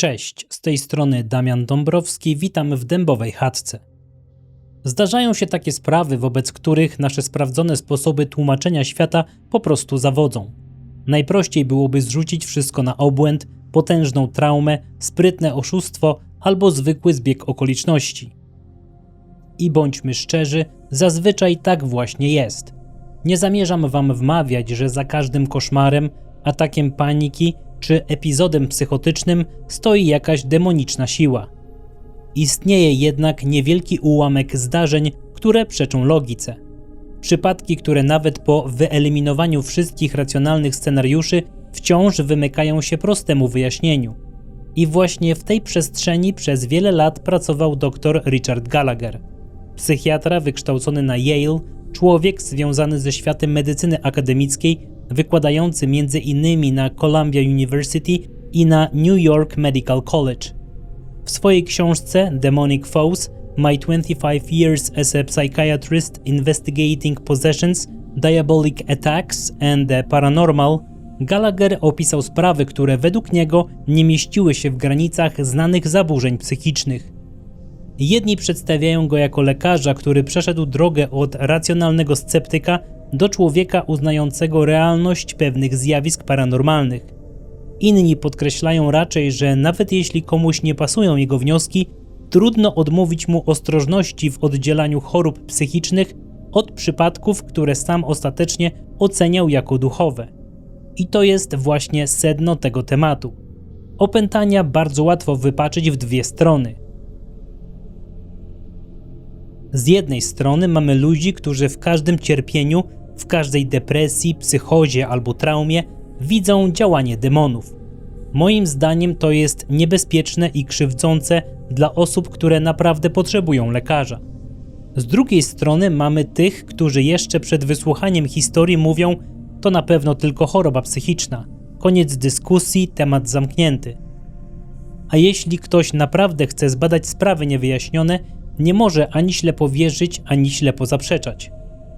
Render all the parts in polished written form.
Cześć, z tej strony Damian Dąbrowski, witam w Dębowej Chatce. Zdarzają się takie sprawy, wobec których nasze sprawdzone sposoby tłumaczenia świata po prostu zawodzą. Najprościej byłoby zrzucić wszystko na obłęd, potężną traumę, sprytne oszustwo albo zwykły zbieg okoliczności. I bądźmy szczerzy, zazwyczaj tak właśnie jest. Nie zamierzam wam wmawiać, że za każdym koszmarem, atakiem paniki czy epizodem psychotycznym stoi jakaś demoniczna siła. Istnieje jednak niewielki ułamek zdarzeń, które przeczą logice. Przypadki, które nawet po wyeliminowaniu wszystkich racjonalnych scenariuszy wciąż wymykają się prostemu wyjaśnieniu. I właśnie w tej przestrzeni przez wiele lat pracował dr Richard Gallagher. Psychiatra wykształcony na Yale, człowiek związany ze światem medycyny akademickiej, wykładający m.in. na Columbia University i na New York Medical College. W swojej książce Demonic Foes – My 25 Years as a Psychiatrist Investigating Possessions, Diabolic Attacks and the Paranormal Gallagher opisał sprawy, które według niego nie mieściły się w granicach znanych zaburzeń psychicznych. Jedni przedstawiają go jako lekarza, który przeszedł drogę od racjonalnego sceptyka do człowieka uznającego realność pewnych zjawisk paranormalnych. Inni podkreślają raczej, że nawet jeśli komuś nie pasują jego wnioski, trudno odmówić mu ostrożności w oddzielaniu chorób psychicznych od przypadków, które sam ostatecznie oceniał jako duchowe. I to jest właśnie sedno tego tematu. Opętania bardzo łatwo wypaczyć w dwie strony. Z jednej strony mamy ludzi, którzy w każdym cierpieniu, w każdej depresji, psychozie albo traumie widzą działanie demonów. Moim zdaniem to jest niebezpieczne i krzywdzące dla osób, które naprawdę potrzebują lekarza. Z drugiej strony mamy tych, którzy jeszcze przed wysłuchaniem historii mówią: to na pewno tylko choroba psychiczna. Koniec dyskusji, temat zamknięty. A jeśli ktoś naprawdę chce zbadać sprawy niewyjaśnione, nie może ani ślepo wierzyć, ani ślepo zaprzeczać.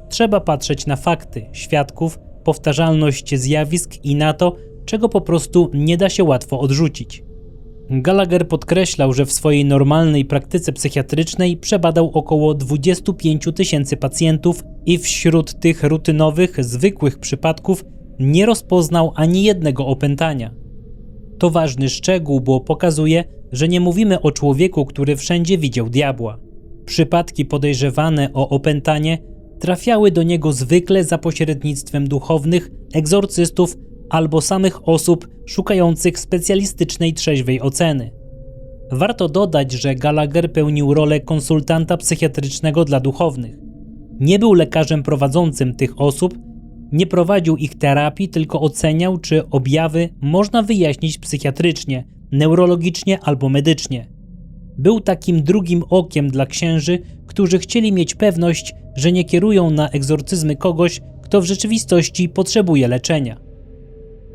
Trzeba patrzeć na fakty, świadków, powtarzalność zjawisk i na to, czego po prostu nie da się łatwo odrzucić. Gallagher podkreślał, że w swojej normalnej praktyce psychiatrycznej przebadał około 25 000 pacjentów i wśród tych rutynowych, zwykłych przypadków nie rozpoznał ani jednego opętania. To ważny szczegół, bo pokazuje, że nie mówimy o człowieku, który wszędzie widział diabła. Przypadki podejrzewane o opętanie trafiały do niego zwykle za pośrednictwem duchownych, egzorcystów albo samych osób szukających specjalistycznej trzeźwej oceny. Warto dodać, że Gallagher pełnił rolę konsultanta psychiatrycznego dla duchownych. Nie był lekarzem prowadzącym tych osób, nie prowadził ich terapii, tylko oceniał, czy objawy można wyjaśnić psychiatrycznie, neurologicznie albo medycznie. Był takim drugim okiem dla księży, którzy chcieli mieć pewność, że nie kierują na egzorcyzmy kogoś, kto w rzeczywistości potrzebuje leczenia.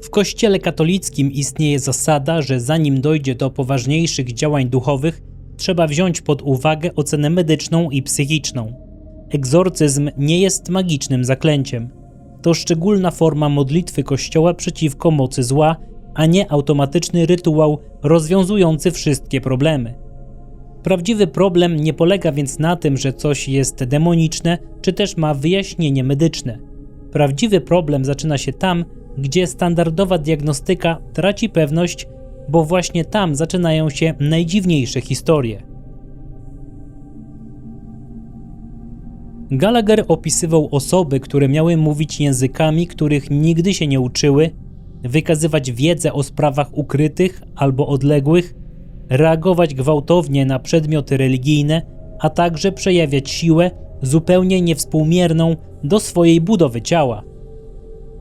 W Kościele katolickim istnieje zasada, że zanim dojdzie do poważniejszych działań duchowych, trzeba wziąć pod uwagę ocenę medyczną i psychiczną. Egzorcyzm nie jest magicznym zaklęciem. To szczególna forma modlitwy Kościoła przeciwko mocy zła, a nie automatyczny rytuał rozwiązujący wszystkie problemy. Prawdziwy problem nie polega więc na tym, że coś jest demoniczne, czy też ma wyjaśnienie medyczne. Prawdziwy problem zaczyna się tam, gdzie standardowa diagnostyka traci pewność, bo właśnie tam zaczynają się najdziwniejsze historie. Gallagher opisywał osoby, które miały mówić językami, których nigdy się nie uczyły, wykazywać wiedzę o sprawach ukrytych albo odległych, reagować gwałtownie na przedmioty religijne, a także przejawiać siłę zupełnie niewspółmierną do swojej budowy ciała.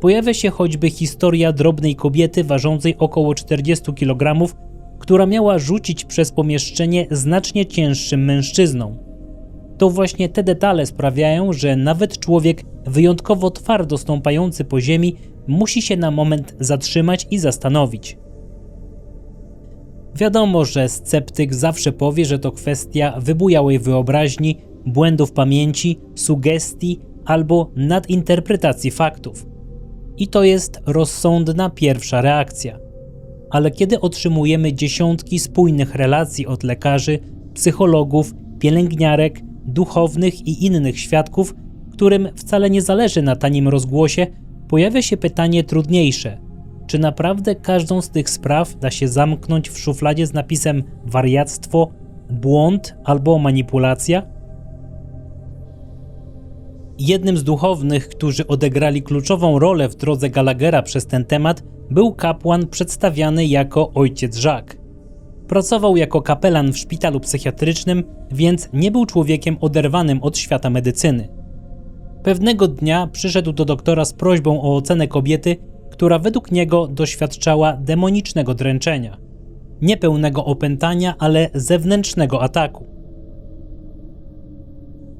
Pojawia się choćby historia drobnej kobiety ważącej około 40 kg, która miała rzucić przez pomieszczenie znacznie cięższym mężczyzną. To właśnie te detale sprawiają, że nawet człowiek wyjątkowo twardo stąpający po ziemi musi się na moment zatrzymać i zastanowić. Wiadomo, że sceptyk zawsze powie, że to kwestia wybujałej wyobraźni, błędów pamięci, sugestii albo nadinterpretacji faktów. I to jest rozsądna pierwsza reakcja. ale kiedy otrzymujemy dziesiątki spójnych relacji od lekarzy, psychologów, pielęgniarek, duchownych i innych świadków, którym wcale nie zależy na tanim rozgłosie, pojawia się pytanie trudniejsze. Czy naprawdę każdą z tych spraw da się zamknąć w szufladzie z napisem wariactwo, błąd albo manipulacja? Jednym z duchownych, którzy odegrali kluczową rolę w drodze Gallaghera przez ten temat, był kapłan przedstawiany jako ojciec Jacques. Pracował jako kapelan w szpitalu psychiatrycznym, więc nie był człowiekiem oderwanym od świata medycyny. Pewnego dnia przyszedł do doktora z prośbą o ocenę kobiety, która według niego doświadczała demonicznego dręczenia. Nie pełnego opętania, ale zewnętrznego ataku.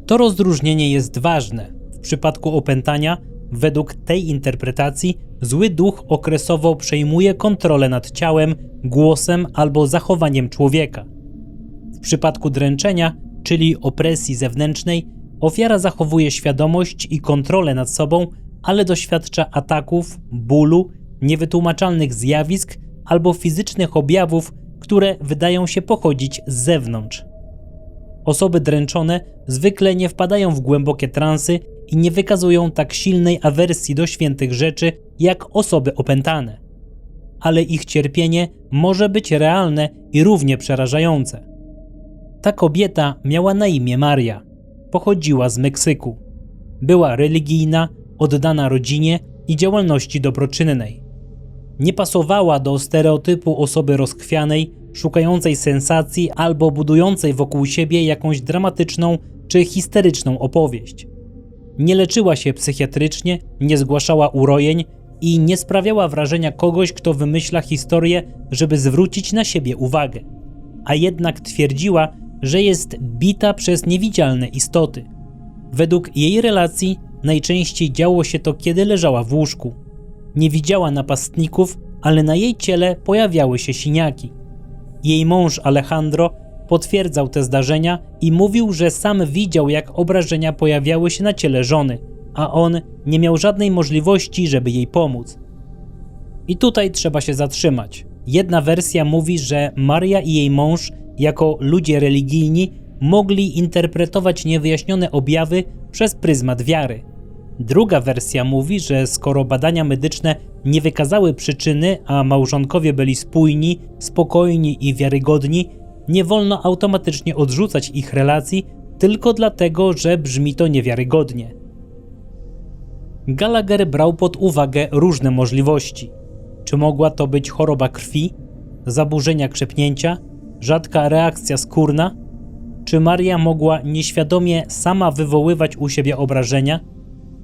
To rozróżnienie jest ważne. W przypadku opętania, według tej interpretacji, zły duch okresowo przejmuje kontrolę nad ciałem, głosem albo zachowaniem człowieka. W przypadku dręczenia, czyli opresji zewnętrznej, ofiara zachowuje świadomość i kontrolę nad sobą, ale doświadcza ataków, bólu, niewytłumaczalnych zjawisk albo fizycznych objawów, które wydają się pochodzić z zewnątrz. Osoby dręczone zwykle nie wpadają w głębokie transy i nie wykazują tak silnej awersji do świętych rzeczy jak osoby opętane. Ale ich cierpienie może być realne i równie przerażające. Ta kobieta miała na imię Maria. Pochodziła z Meksyku. Była religijna, oddana rodzinie i działalności dobroczynnej. Nie pasowała do stereotypu osoby rozchwianej, szukającej sensacji albo budującej wokół siebie jakąś dramatyczną czy histeryczną opowieść. Nie leczyła się psychiatrycznie, nie zgłaszała urojeń i nie sprawiała wrażenia kogoś, kto wymyśla historię, żeby zwrócić na siebie uwagę. A jednak twierdziła, że jest bita przez niewidzialne istoty. Według jej relacji najczęściej działo się to, kiedy leżała w łóżku. Nie widziała napastników, ale na jej ciele pojawiały się siniaki. Jej mąż Alejandro potwierdzał te zdarzenia i mówił, że sam widział, jak obrażenia pojawiały się na ciele żony, a on nie miał żadnej możliwości, żeby jej pomóc. I tutaj trzeba się zatrzymać. Jedna wersja mówi, że Maria i jej mąż, jako ludzie religijni, mogli interpretować niewyjaśnione objawy przez pryzmat wiary. Druga wersja mówi, że skoro badania medyczne nie wykazały przyczyny, a małżonkowie byli spójni, spokojni i wiarygodni, nie wolno automatycznie odrzucać ich relacji tylko dlatego, że brzmi to niewiarygodnie. Gallagher brał pod uwagę różne możliwości. Czy mogła to być choroba krwi, zaburzenia krzepnięcia, rzadka reakcja skórna? Czy Maria mogła nieświadomie sama wywoływać u siebie obrażenia?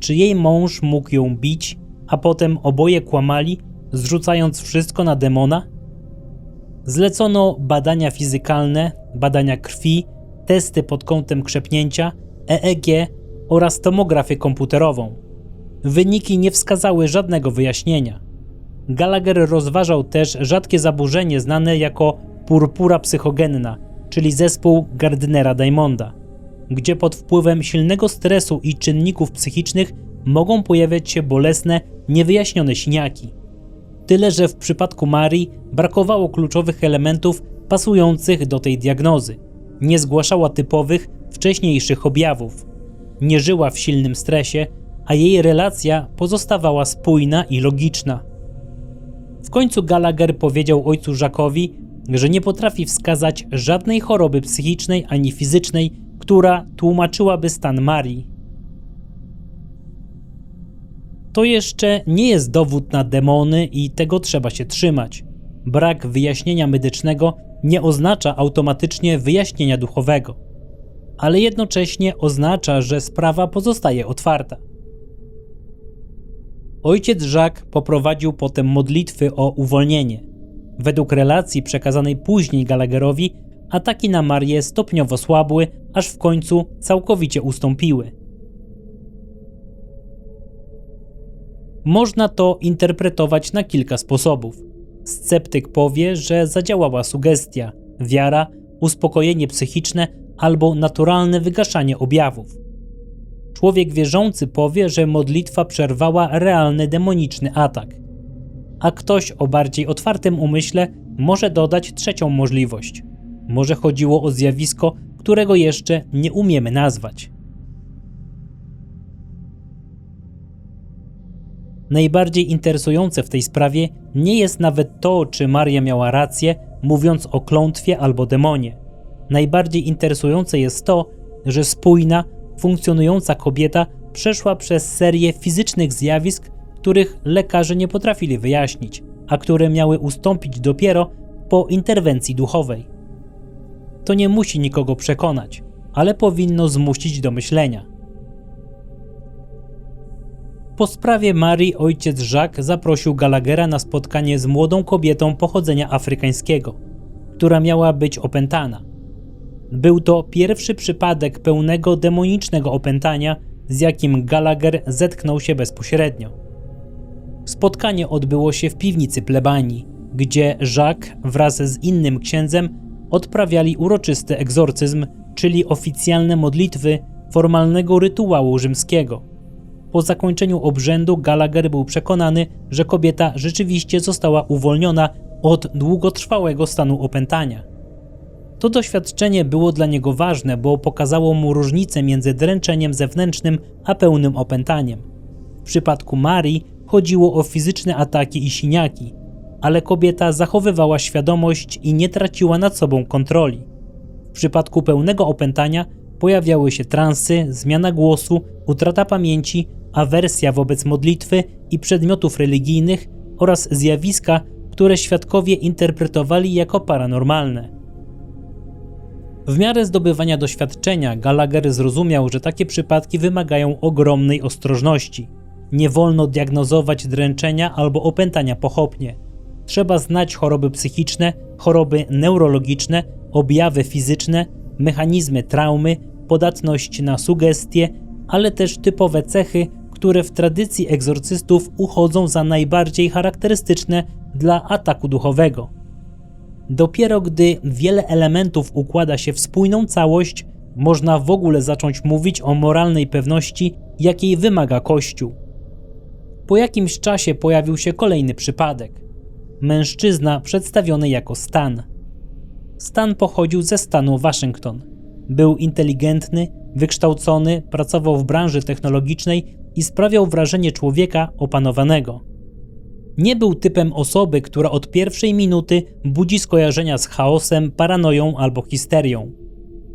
Czy jej mąż mógł ją bić, a potem oboje kłamali, zrzucając wszystko na demona? Zlecono badania fizykalne, badania krwi, testy pod kątem krzepnięcia, EEG oraz tomografię komputerową. Wyniki nie wskazały żadnego wyjaśnienia. Gallagher rozważał też rzadkie zaburzenie znane jako purpura psychogenna, czyli zespół Gardnera-Diamonda, gdzie pod wpływem silnego stresu i czynników psychicznych mogą pojawiać się bolesne, niewyjaśnione siniaki. Tyle, że w przypadku Marii brakowało kluczowych elementów pasujących do tej diagnozy. Nie zgłaszała typowych, wcześniejszych objawów. Nie żyła w silnym stresie, a jej relacja pozostawała spójna i logiczna. W końcu Gallagher powiedział ojcu Jacquesowi, że nie potrafi wskazać żadnej choroby psychicznej ani fizycznej, która tłumaczyłaby stan Marii. To jeszcze nie jest dowód na demony i tego trzeba się trzymać. Brak wyjaśnienia medycznego nie oznacza automatycznie wyjaśnienia duchowego, ale jednocześnie oznacza, że sprawa pozostaje otwarta. Ojciec Jacques poprowadził potem modlitwy o uwolnienie. Według relacji przekazanej później Gallagherowi, ataki na Marię stopniowo słabły, aż w końcu całkowicie ustąpiły. Można to interpretować na kilka sposobów. Sceptyk powie, że zadziałała sugestia, wiara, uspokojenie psychiczne albo naturalne wygaszanie objawów. Człowiek wierzący powie, że modlitwa przerwała realny demoniczny atak. a ktoś o bardziej otwartym umyśle może dodać trzecią możliwość. Może chodziło o zjawisko, którego jeszcze nie umiemy nazwać. Najbardziej interesujące w tej sprawie nie jest nawet to, czy Maria miała rację, mówiąc o klątwie albo demonie. Najbardziej interesujące jest to, że spójna, funkcjonująca kobieta przeszła przez serię fizycznych zjawisk, których lekarze nie potrafili wyjaśnić, a które miały ustąpić dopiero po interwencji duchowej. To nie musi nikogo przekonać, ale powinno zmusić do myślenia. Po sprawie Marii ojciec Jacques zaprosił Gallaghera na spotkanie z młodą kobietą pochodzenia afrykańskiego, która miała być opętana. Był to pierwszy przypadek pełnego demonicznego opętania, z jakim Gallagher zetknął się bezpośrednio. Spotkanie odbyło się w piwnicy plebanii, gdzie Jacques wraz z innym księdzem odprawiali uroczysty egzorcyzm, czyli oficjalne modlitwy formalnego rytuału rzymskiego. Po zakończeniu obrzędu Gallagher był przekonany, że kobieta rzeczywiście została uwolniona od długotrwałego stanu opętania. To doświadczenie było dla niego ważne, bo pokazało mu różnicę między dręczeniem zewnętrznym a pełnym opętaniem. W przypadku Marii chodziło o fizyczne ataki i siniaki, ale kobieta zachowywała świadomość i nie traciła nad sobą kontroli. W przypadku pełnego opętania pojawiały się transy, zmiana głosu, utrata pamięci, awersja wobec modlitwy i przedmiotów religijnych oraz zjawiska, które świadkowie interpretowali jako paranormalne. W miarę zdobywania doświadczenia Gallagher zrozumiał, że takie przypadki wymagają ogromnej ostrożności. Nie wolno diagnozować dręczenia albo opętania pochopnie. Trzeba znać choroby psychiczne, choroby neurologiczne, objawy fizyczne, mechanizmy traumy, podatność na sugestie, ale też typowe cechy, które w tradycji egzorcystów uchodzą za najbardziej charakterystyczne dla ataku duchowego. Dopiero gdy wiele elementów układa się w spójną całość, można w ogóle zacząć mówić o moralnej pewności, jakiej wymaga Kościół. Po jakimś czasie pojawił się kolejny przypadek. Mężczyzna przedstawiony jako Stan. Stan pochodził ze stanu Waszyngton. Był inteligentny, wykształcony, pracował w branży technologicznej i sprawiał wrażenie człowieka opanowanego. Nie był typem osoby, która od pierwszej minuty budzi skojarzenia z chaosem, paranoją albo histerią.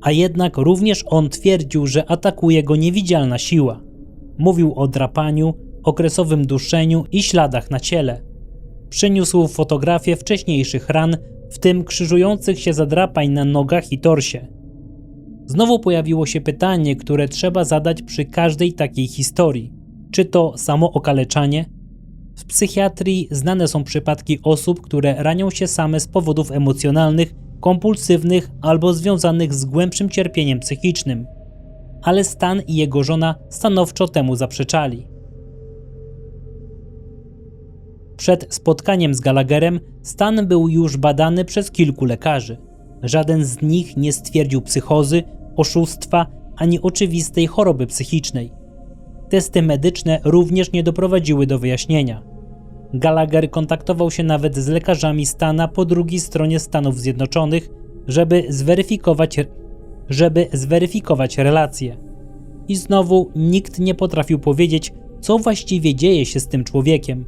A jednak również on twierdził, że atakuje go niewidzialna siła. Mówił o drapaniu, okresowym duszeniu i śladach na ciele. Przyniósł fotografię wcześniejszych ran, w tym krzyżujących się zadrapań na nogach i torsie. Znowu pojawiło się pytanie, które trzeba zadać przy każdej takiej historii. Czy to samo okaleczanie? W psychiatrii znane są przypadki osób, które ranią się same z powodów emocjonalnych, kompulsywnych albo związanych z głębszym cierpieniem psychicznym. Ale Stan i jego żona stanowczo temu zaprzeczali. Przed spotkaniem z Gallagherem Stan był już badany przez kilku lekarzy. Żaden z nich nie stwierdził psychozy, oszustwa ani oczywistej choroby psychicznej. Testy medyczne również nie doprowadziły do wyjaśnienia. Gallagher kontaktował się nawet z lekarzami Stana po drugiej stronie Stanów Zjednoczonych, żeby zweryfikować relacje. I znowu nikt nie potrafił powiedzieć, co właściwie dzieje się z tym człowiekiem.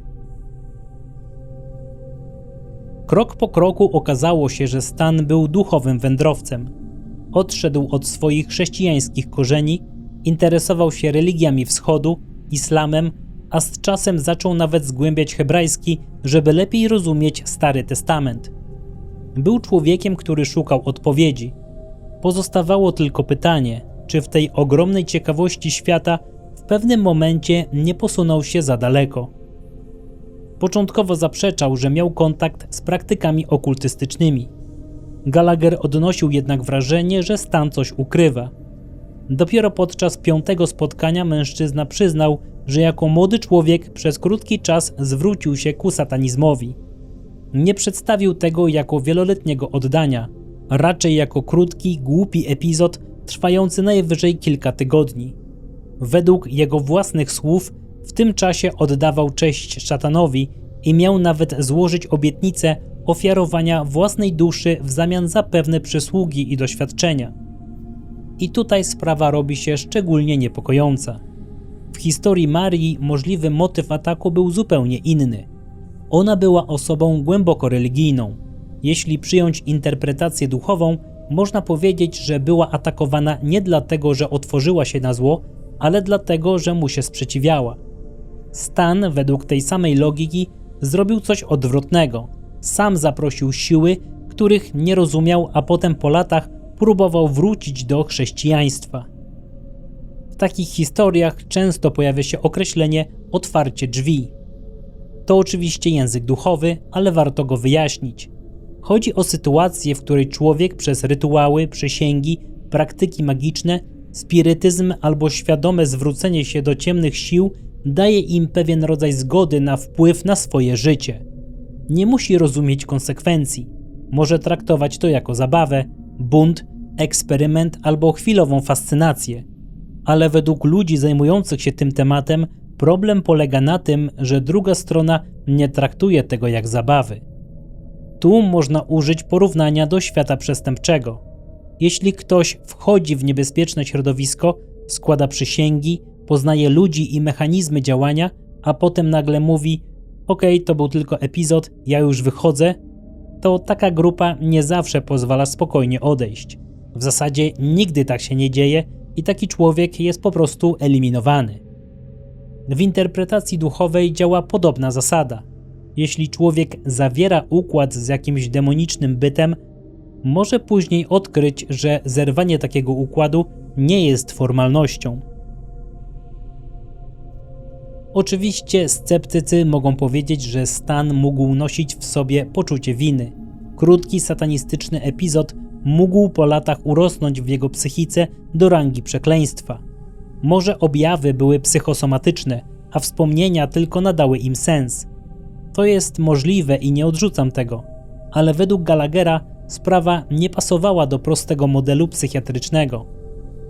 Krok po kroku okazało się, że Stan był duchowym wędrowcem. Odszedł od swoich chrześcijańskich korzeni, interesował się religiami wschodu, islamem, a z czasem zaczął nawet zgłębiać hebrajski, żeby lepiej rozumieć Stary Testament. Był człowiekiem, który szukał odpowiedzi. Pozostawało tylko pytanie, czy w tej ogromnej ciekawości świata w pewnym momencie nie posunął się za daleko. Początkowo zaprzeczał, że miał kontakt z praktykami okultystycznymi. Gallagher odnosił jednak wrażenie, że Stan coś ukrywa. Dopiero podczas 5. spotkania mężczyzna przyznał, że jako młody człowiek przez krótki czas zwrócił się ku satanizmowi. Nie przedstawił tego jako wieloletniego oddania, raczej jako krótki, głupi epizod trwający najwyżej kilka tygodni. Według jego własnych słów w tym czasie oddawał cześć szatanowi i miał nawet złożyć obietnicę ofiarowania własnej duszy w zamian za pewne przysługi i doświadczenia. I tutaj sprawa robi się szczególnie niepokojąca. W historii Marii możliwy motyw ataku był zupełnie inny. Ona była osobą głęboko religijną. Jeśli przyjąć interpretację duchową, można powiedzieć, że była atakowana nie dlatego, że otworzyła się na zło, ale dlatego, że mu się sprzeciwiała. Stan, według tej samej logiki, zrobił coś odwrotnego. Sam zaprosił siły, których nie rozumiał, a potem po latach próbował wrócić do chrześcijaństwa. W takich historiach często pojawia się określenie otwarcie drzwi. To oczywiście język duchowy, ale warto go wyjaśnić. Chodzi o sytuację, w której człowiek przez rytuały, przysięgi, praktyki magiczne, spirytyzm albo świadome zwrócenie się do ciemnych sił daje im pewien rodzaj zgody na wpływ na swoje życie. Nie musi rozumieć konsekwencji. Może traktować to jako zabawę, bunt, eksperyment albo chwilową fascynację. Ale według ludzi zajmujących się tym tematem problem polega na tym, że druga strona nie traktuje tego jak zabawy. Tu można użyć porównania do świata przestępczego. Jeśli ktoś wchodzi w niebezpieczne środowisko, składa przysięgi, poznaje ludzi i mechanizmy działania, a potem nagle mówi: okej, to był tylko epizod, ja już wychodzę, to taka grupa nie zawsze pozwala spokojnie odejść. W zasadzie nigdy tak się nie dzieje i taki człowiek jest po prostu eliminowany. W interpretacji duchowej działa podobna zasada. Jeśli człowiek zawiera układ z jakimś demonicznym bytem, może później odkryć, że zerwanie takiego układu nie jest formalnością. Oczywiście sceptycy mogą powiedzieć, że Stan mógł nosić w sobie poczucie winy. Krótki satanistyczny epizod mógł po latach urosnąć w jego psychice do rangi przekleństwa. Może objawy były psychosomatyczne, a wspomnienia tylko nadały im sens. To jest możliwe i nie odrzucam tego, ale według Gallaghera sprawa nie pasowała do prostego modelu psychiatrycznego.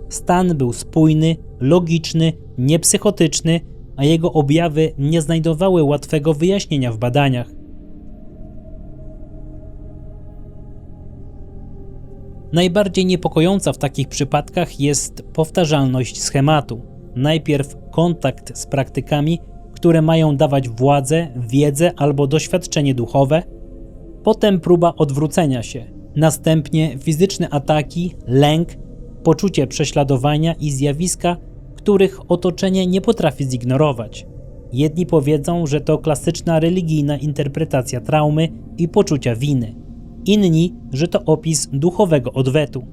Stan był spójny, logiczny, niepsychotyczny, a jego objawy nie znajdowały łatwego wyjaśnienia w badaniach. Najbardziej niepokojąca w takich przypadkach jest powtarzalność schematu. Najpierw kontakt z praktykami, które mają dawać władzę, wiedzę albo doświadczenie duchowe, potem próba odwrócenia się, następnie fizyczne ataki, lęk, poczucie prześladowania i zjawiska, których otoczenie nie potrafi zignorować. Jedni powiedzą, że to klasyczna religijna interpretacja traumy i poczucia winy. Inni, że to opis duchowego odwetu.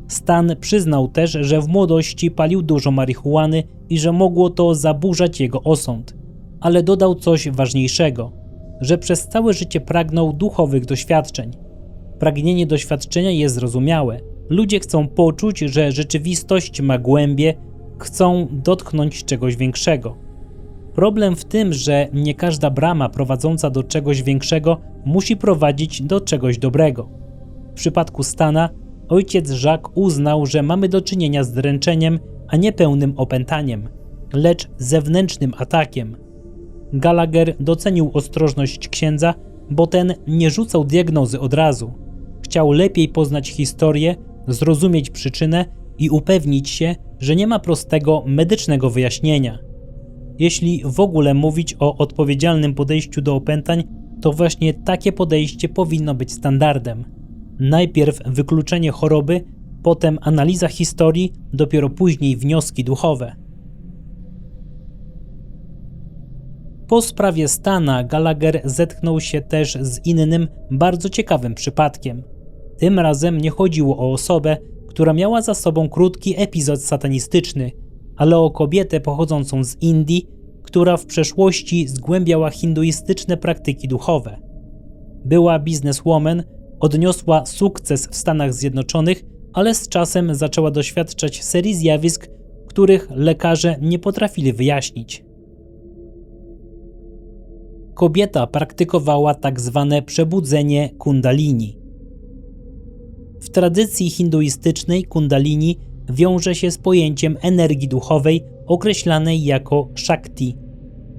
Stan przyznał też, że w młodości palił dużo marihuany i że mogło to zaburzać jego osąd, ale dodał coś ważniejszego, że przez całe życie pragnął duchowych doświadczeń. Pragnienie doświadczenia jest zrozumiałe. Ludzie chcą poczuć, że rzeczywistość ma głębię, chcą dotknąć czegoś większego. Problem w tym, że nie każda brama prowadząca do czegoś większego musi prowadzić do czegoś dobrego. W przypadku Stana ojciec Jacques uznał, że mamy do czynienia z dręczeniem, a nie pełnym opętaniem, lecz zewnętrznym atakiem. Gallagher docenił ostrożność księdza, bo ten nie rzucał diagnozy od razu. Chciał lepiej poznać historię, zrozumieć przyczynę i upewnić się, że nie ma prostego medycznego wyjaśnienia. Jeśli w ogóle mówić o odpowiedzialnym podejściu do opętań, to właśnie takie podejście powinno być standardem. Najpierw wykluczenie choroby, potem analiza historii, dopiero później wnioski duchowe. Po sprawie Stana Gallagher zetknął się też z innym, bardzo ciekawym przypadkiem. Tym razem nie chodziło o osobę, która miała za sobą krótki epizod satanistyczny, ale o kobietę pochodzącą z Indii, która w przeszłości zgłębiała hinduistyczne praktyki duchowe. Była bizneswoman, odniosła sukces w Stanach Zjednoczonych, ale z czasem zaczęła doświadczać serii zjawisk, których lekarze nie potrafili wyjaśnić. Kobieta praktykowała tak zwane przebudzenie kundalini. W tradycji hinduistycznej kundalini wiąże się z pojęciem energii duchowej określanej jako Shakti.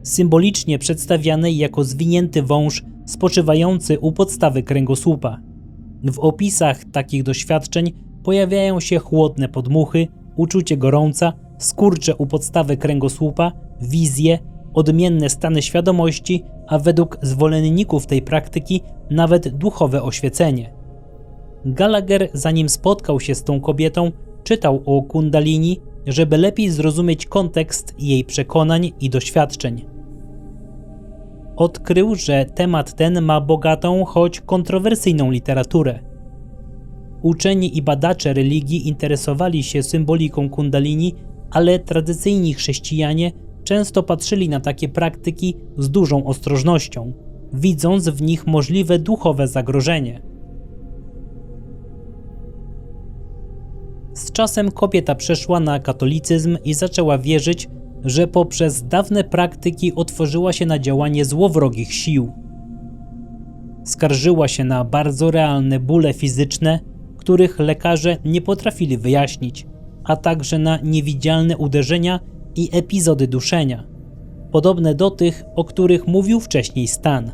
symbolicznie przedstawianej jako zwinięty wąż spoczywający u podstawy kręgosłupa. W opisach takich doświadczeń pojawiają się chłodne podmuchy, uczucie gorąca, skurcze u podstawy kręgosłupa, wizje, odmienne stany świadomości, a według zwolenników tej praktyki nawet duchowe oświecenie. Gallagher, zanim spotkał się z tą kobietą, czytał o Kundalini, żeby lepiej zrozumieć kontekst jej przekonań i doświadczeń. Odkrył, że temat ten ma bogatą, choć kontrowersyjną literaturę. Uczeni i badacze religii interesowali się symboliką Kundalini, ale tradycyjni chrześcijanie często patrzyli na takie praktyki z dużą ostrożnością, widząc w nich możliwe duchowe zagrożenie. Z czasem kobieta przeszła na katolicyzm i zaczęła wierzyć, że poprzez dawne praktyki otworzyła się na działanie złowrogich sił. Skarżyła się na bardzo realne bóle fizyczne, których lekarze nie potrafili wyjaśnić, a także na niewidzialne uderzenia i epizody duszenia, podobne do tych, o których mówił wcześniej Stan.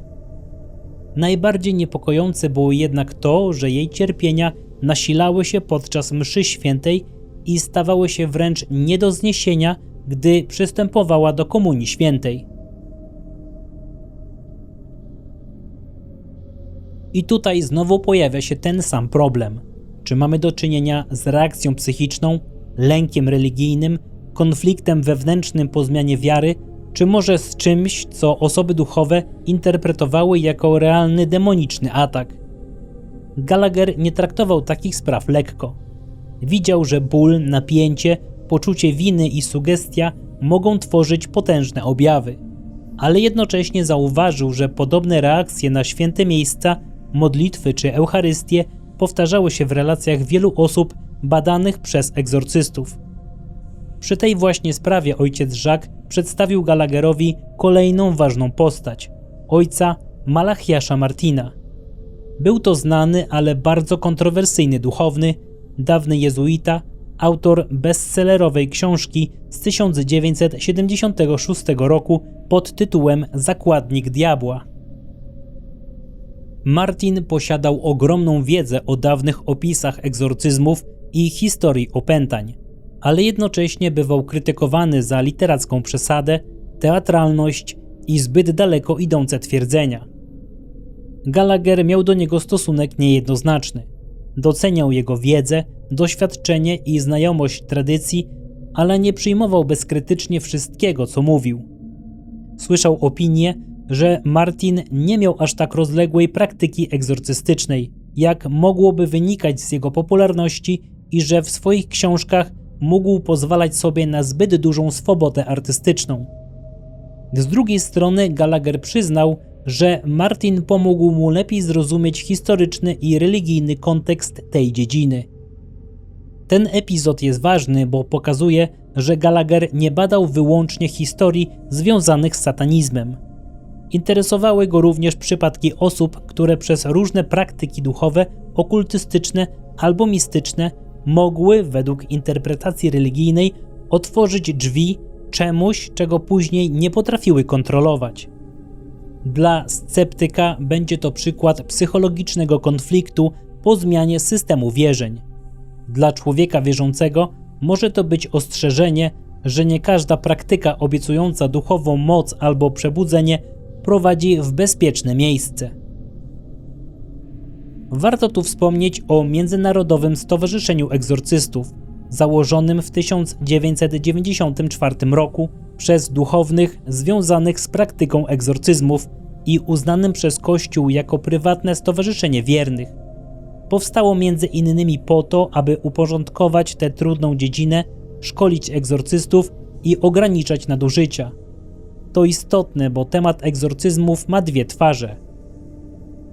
Najbardziej niepokojące było jednak to, że jej cierpienia nasilały się podczas mszy świętej i stawały się wręcz nie do zniesienia, gdy przystępowała do komunii świętej. I tutaj znowu pojawia się ten sam problem. Czy mamy do czynienia z reakcją psychiczną, lękiem religijnym, konfliktem wewnętrznym po zmianie wiary, czy może z czymś, co osoby duchowe interpretowały jako realny demoniczny atak? Gallagher nie traktował takich spraw lekko. Widział, że ból, napięcie, poczucie winy i sugestia mogą tworzyć potężne objawy, ale jednocześnie zauważył, że podobne reakcje na święte miejsca, modlitwy czy Eucharystię powtarzały się w relacjach wielu osób badanych przez egzorcystów. Przy tej właśnie sprawie ojciec Jacques przedstawił Gallagherowi kolejną ważną postać – ojca Malachiasza Martina. Był to znany, ale bardzo kontrowersyjny duchowny, dawny jezuita, autor bestsellerowej książki z 1976 roku pod tytułem Zakładnik Diabła. Martin posiadał ogromną wiedzę o dawnych opisach egzorcyzmów i historii opętań, ale jednocześnie bywał krytykowany za literacką przesadę, teatralność i zbyt daleko idące twierdzenia. Gallagher miał do niego stosunek niejednoznaczny. Doceniał jego wiedzę, doświadczenie i znajomość tradycji, ale nie przyjmował bezkrytycznie wszystkiego, co mówił. Słyszał opinię, że Martin nie miał aż tak rozległej praktyki egzorcystycznej, jak mogłoby wynikać z jego popularności i że w swoich książkach mógł pozwalać sobie na zbyt dużą swobodę artystyczną. Z drugiej strony Gallagher przyznał, że Martin pomógł mu lepiej zrozumieć historyczny i religijny kontekst tej dziedziny. Ten epizod jest ważny, bo pokazuje, że Gallagher nie badał wyłącznie historii związanych z satanizmem. Interesowały go również przypadki osób, które przez różne praktyki duchowe, okultystyczne albo mistyczne mogły, według interpretacji religijnej, otworzyć drzwi czemuś, czego później nie potrafiły kontrolować. Dla sceptyka będzie to przykład psychologicznego konfliktu po zmianie systemu wierzeń. Dla człowieka wierzącego może to być ostrzeżenie, że nie każda praktyka obiecująca duchową moc albo przebudzenie prowadzi w bezpieczne miejsce. Warto tu wspomnieć o Międzynarodowym Stowarzyszeniu Egzorcystów, założonym w 1994 roku przez duchownych związanych z praktyką egzorcyzmów i uznanym przez Kościół jako prywatne stowarzyszenie wiernych. Powstało między innymi po to, aby uporządkować tę trudną dziedzinę, szkolić egzorcystów i ograniczać nadużycia. To istotne, bo temat egzorcyzmów ma dwie twarze.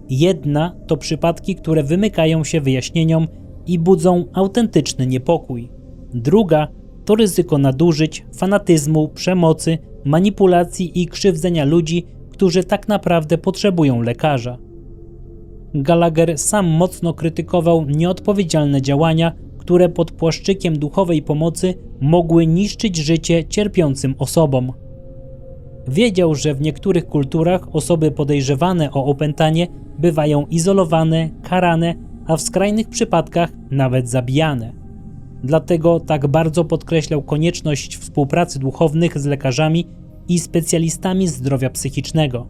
Jedna to przypadki, które wymykają się wyjaśnieniom i budzą autentyczny niepokój. Druga to ryzyko nadużyć, fanatyzmu, przemocy, manipulacji i krzywdzenia ludzi, którzy tak naprawdę potrzebują lekarza. Gallagher sam mocno krytykował nieodpowiedzialne działania, które pod płaszczykiem duchowej pomocy mogły niszczyć życie cierpiącym osobom. Wiedział, że w niektórych kulturach osoby podejrzewane o opętanie bywają izolowane, karane, a w skrajnych przypadkach nawet zabijane. Dlatego tak bardzo podkreślał konieczność współpracy duchownych z lekarzami i specjalistami zdrowia psychicznego.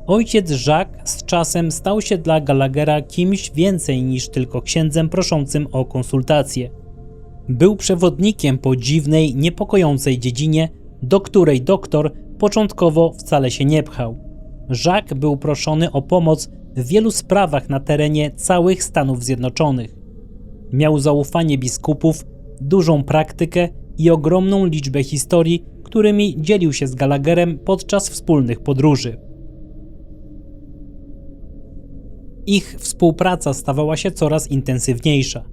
Ojciec Jacques z czasem stał się dla Gallaghera kimś więcej niż tylko księdzem proszącym o konsultację. Był przewodnikiem po dziwnej, niepokojącej dziedzinie, do której doktor początkowo wcale się nie pchał. Jacques był proszony o pomoc w wielu sprawach na terenie całych Stanów Zjednoczonych. Miał zaufanie biskupów, dużą praktykę i ogromną liczbę historii, którymi dzielił się z Gallagherem podczas wspólnych podróży. Ich współpraca stawała się coraz intensywniejsza.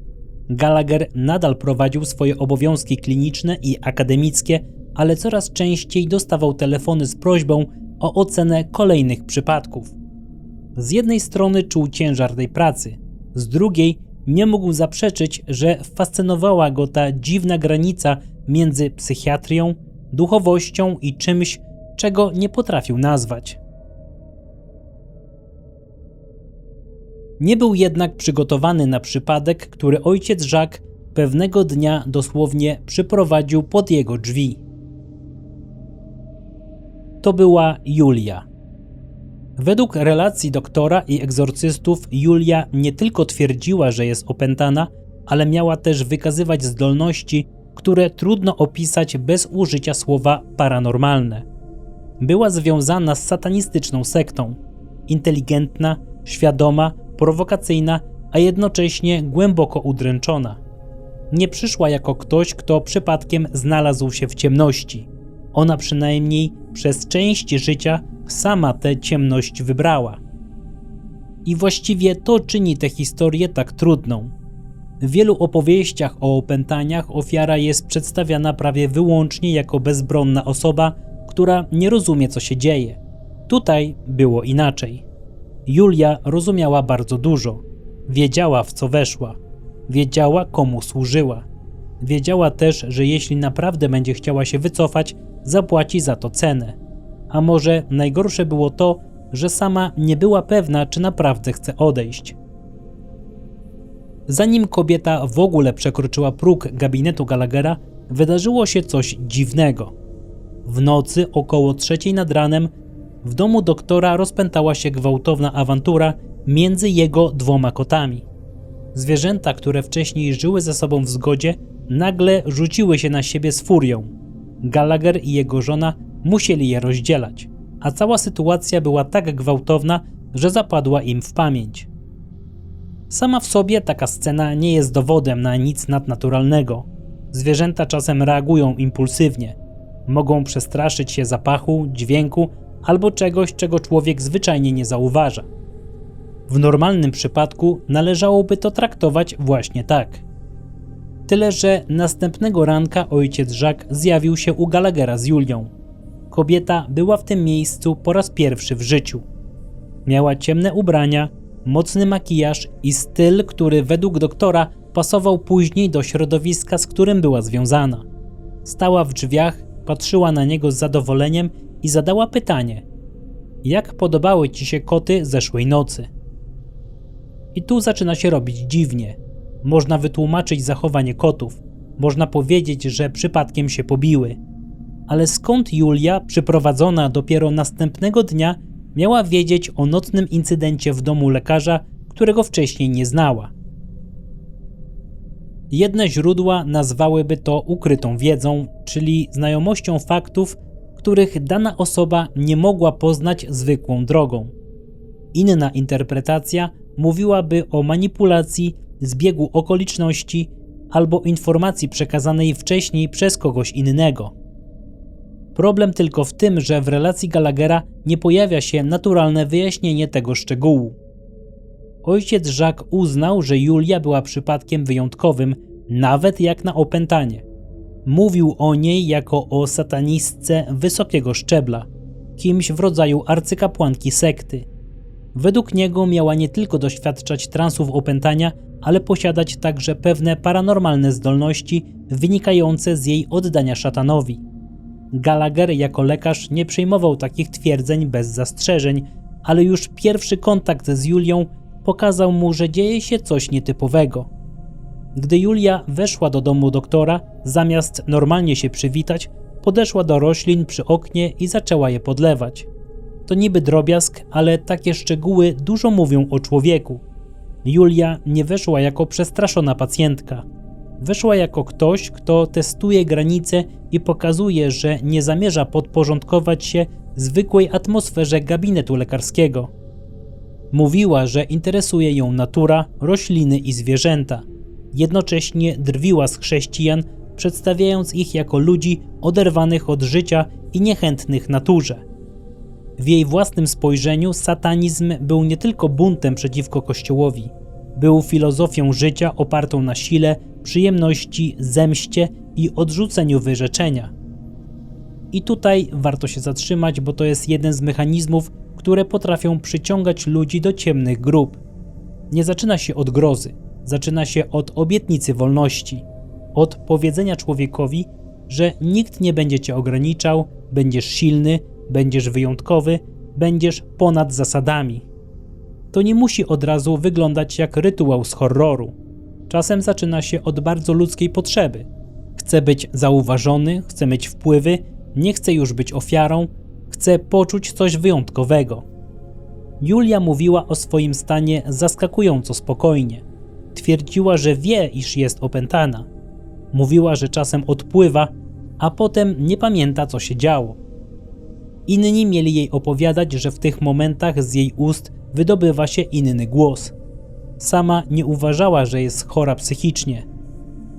Gallagher nadal prowadził swoje obowiązki kliniczne i akademickie, ale coraz częściej dostawał telefony z prośbą o ocenę kolejnych przypadków. Z jednej strony czuł ciężar tej pracy, z drugiej nie mógł zaprzeczyć, że fascynowała go ta dziwna granica między psychiatrią, duchowością i czymś, czego nie potrafił nazwać. Nie był jednak przygotowany na przypadek, który ojciec Jacques pewnego dnia dosłownie przyprowadził pod jego drzwi. To była Julia. Według relacji doktora i egzorcystów Julia nie tylko twierdziła, że jest opętana, ale miała też wykazywać zdolności, które trudno opisać bez użycia słowa paranormalne. Była związana z satanistyczną sektą. Inteligentna, świadoma, prowokacyjna, a jednocześnie głęboko udręczona. Nie przyszła jako ktoś, kto przypadkiem znalazł się w ciemności. Ona przynajmniej przez część życia sama tę ciemność wybrała. I właściwie to czyni tę historię tak trudną. W wielu opowieściach o opętaniach ofiara jest przedstawiana prawie wyłącznie jako bezbronna osoba, która nie rozumie, co się dzieje. Tutaj było inaczej. Julia rozumiała bardzo dużo. Wiedziała, w co weszła. Wiedziała, komu służyła. Wiedziała też, że jeśli naprawdę będzie chciała się wycofać, zapłaci za to cenę. A może najgorsze było to, że sama nie była pewna, czy naprawdę chce odejść. Zanim kobieta w ogóle przekroczyła próg gabinetu Gallaghera, wydarzyło się coś dziwnego. W nocy około 3:00 nad ranem w domu doktora rozpętała się gwałtowna awantura między jego 2 kotami. Zwierzęta, które wcześniej żyły ze sobą w zgodzie, nagle rzuciły się na siebie z furią. Gallagher i jego żona musieli je rozdzielać, a cała sytuacja była tak gwałtowna, że zapadła im w pamięć. Sama w sobie taka scena nie jest dowodem na nic nadnaturalnego. Zwierzęta czasem reagują impulsywnie. Mogą przestraszyć się zapachu, dźwięku albo czegoś, czego człowiek zwyczajnie nie zauważa. W normalnym przypadku należałoby to traktować właśnie tak. Tyle, że następnego ranka ojciec Jacques zjawił się u Gallaghera z Julią. Kobieta była w tym miejscu po raz pierwszy w życiu. Miała ciemne ubrania, mocny makijaż i styl, który według doktora pasował później do środowiska, z którym była związana. Stała w drzwiach, patrzyła na niego z zadowoleniem i zadała pytanie: jak podobały ci się koty zeszłej nocy? I tu zaczyna się robić dziwnie. Można wytłumaczyć zachowanie kotów. Można powiedzieć, że przypadkiem się pobiły. Ale skąd Julia, przyprowadzona dopiero następnego dnia, miała wiedzieć o nocnym incydencie w domu lekarza, którego wcześniej nie znała? Jedne źródła nazwałyby to ukrytą wiedzą, czyli znajomością faktów, których dana osoba nie mogła poznać zwykłą drogą. Inna interpretacja mówiłaby o manipulacji, zbiegu okoliczności albo informacji przekazanej wcześniej przez kogoś innego. Problem tylko w tym, że w relacji Gallaghera nie pojawia się naturalne wyjaśnienie tego szczegółu. Ojciec Jacques uznał, że Julia była przypadkiem wyjątkowym, nawet jak na opętanie. Mówił o niej jako o satanistce wysokiego szczebla, kimś w rodzaju arcykapłanki sekty. Według niego miała nie tylko doświadczać transów opętania, ale posiadać także pewne paranormalne zdolności wynikające z jej oddania szatanowi. Gallagher jako lekarz nie przyjmował takich twierdzeń bez zastrzeżeń, ale już pierwszy kontakt z Julią pokazał mu, że dzieje się coś nietypowego. Gdy Julia weszła do domu doktora, zamiast normalnie się przywitać, podeszła do roślin przy oknie i zaczęła je podlewać. To niby drobiazg, ale takie szczegóły dużo mówią o człowieku. Julia nie weszła jako przestraszona pacjentka. Weszła jako ktoś, kto testuje granice i pokazuje, że nie zamierza podporządkować się zwykłej atmosferze gabinetu lekarskiego. Mówiła, że interesuje ją natura, rośliny i zwierzęta. Jednocześnie drwiła z chrześcijan, przedstawiając ich jako ludzi oderwanych od życia i niechętnych naturze. W jej własnym spojrzeniu satanizm był nie tylko buntem przeciwko Kościołowi. Był filozofią życia opartą na sile, przyjemności, zemście i odrzuceniu wyrzeczenia. I tutaj warto się zatrzymać, bo to jest jeden z mechanizmów, które potrafią przyciągać ludzi do ciemnych grup. Nie zaczyna się od grozy, zaczyna się od obietnicy wolności, od powiedzenia człowiekowi, że nikt nie będzie cię ograniczał, będziesz silny, będziesz wyjątkowy, będziesz ponad zasadami. To nie musi od razu wyglądać jak rytuał z horroru. Czasem zaczyna się od bardzo ludzkiej potrzeby. Chce być zauważony, chce mieć wpływy, nie chce już być ofiarą, chce poczuć coś wyjątkowego. Julia mówiła o swoim stanie zaskakująco spokojnie. Twierdziła, że wie, iż jest opętana. Mówiła, że czasem odpływa, a potem nie pamięta, co się działo. Inni mieli jej opowiadać, że w tych momentach z jej ust wydobywa się inny głos. Sama nie uważała, że jest chora psychicznie.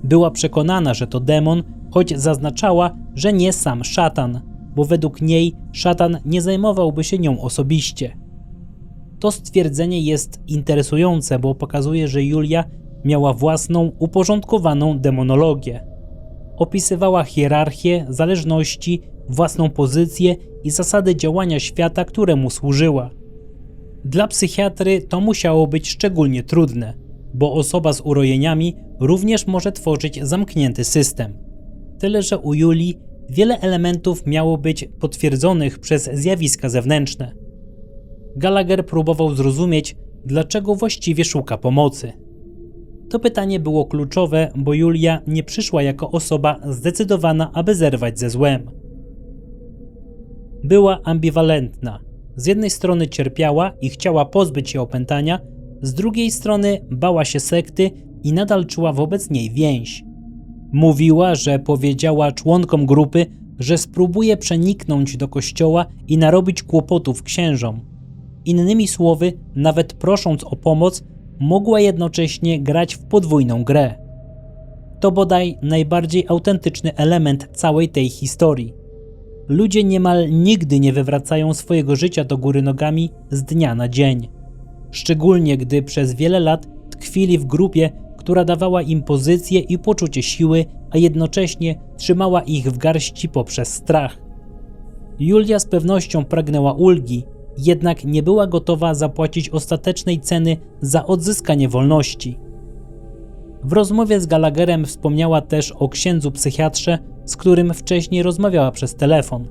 Była przekonana, że to demon, choć zaznaczała, że nie sam szatan, bo według niej szatan nie zajmowałby się nią osobiście. To stwierdzenie jest interesujące, bo pokazuje, że Julia miała własną, uporządkowaną demonologię. Opisywała hierarchię, zależności, własną pozycję i zasady działania świata, któremu służyła. Dla psychiatry to musiało być szczególnie trudne, bo osoba z urojeniami również może tworzyć zamknięty system. Tyle że u Julii wiele elementów miało być potwierdzonych przez zjawiska zewnętrzne. Gallagher próbował zrozumieć, dlaczego właściwie szuka pomocy. To pytanie było kluczowe, bo Julia nie przyszła jako osoba zdecydowana, aby zerwać ze złem. Była ambiwalentna. Z jednej strony cierpiała i chciała pozbyć się opętania, z drugiej strony bała się sekty i nadal czuła wobec niej więź. Mówiła, że powiedziała członkom grupy, że spróbuje przeniknąć do kościoła i narobić kłopotów księżom. Innymi słowy, nawet prosząc o pomoc, mogła jednocześnie grać w podwójną grę. To bodaj najbardziej autentyczny element całej tej historii. Ludzie niemal nigdy nie wywracają swojego życia do góry nogami z dnia na dzień. Szczególnie gdy przez wiele lat tkwili w grupie, która dawała im pozycję i poczucie siły, a jednocześnie trzymała ich w garści poprzez strach. Julia z pewnością pragnęła ulgi, jednak nie była gotowa zapłacić ostatecznej ceny za odzyskanie wolności. W rozmowie z Gallagherem wspomniała też o księdzu psychiatrze, z którym wcześniej rozmawiała przez telefon.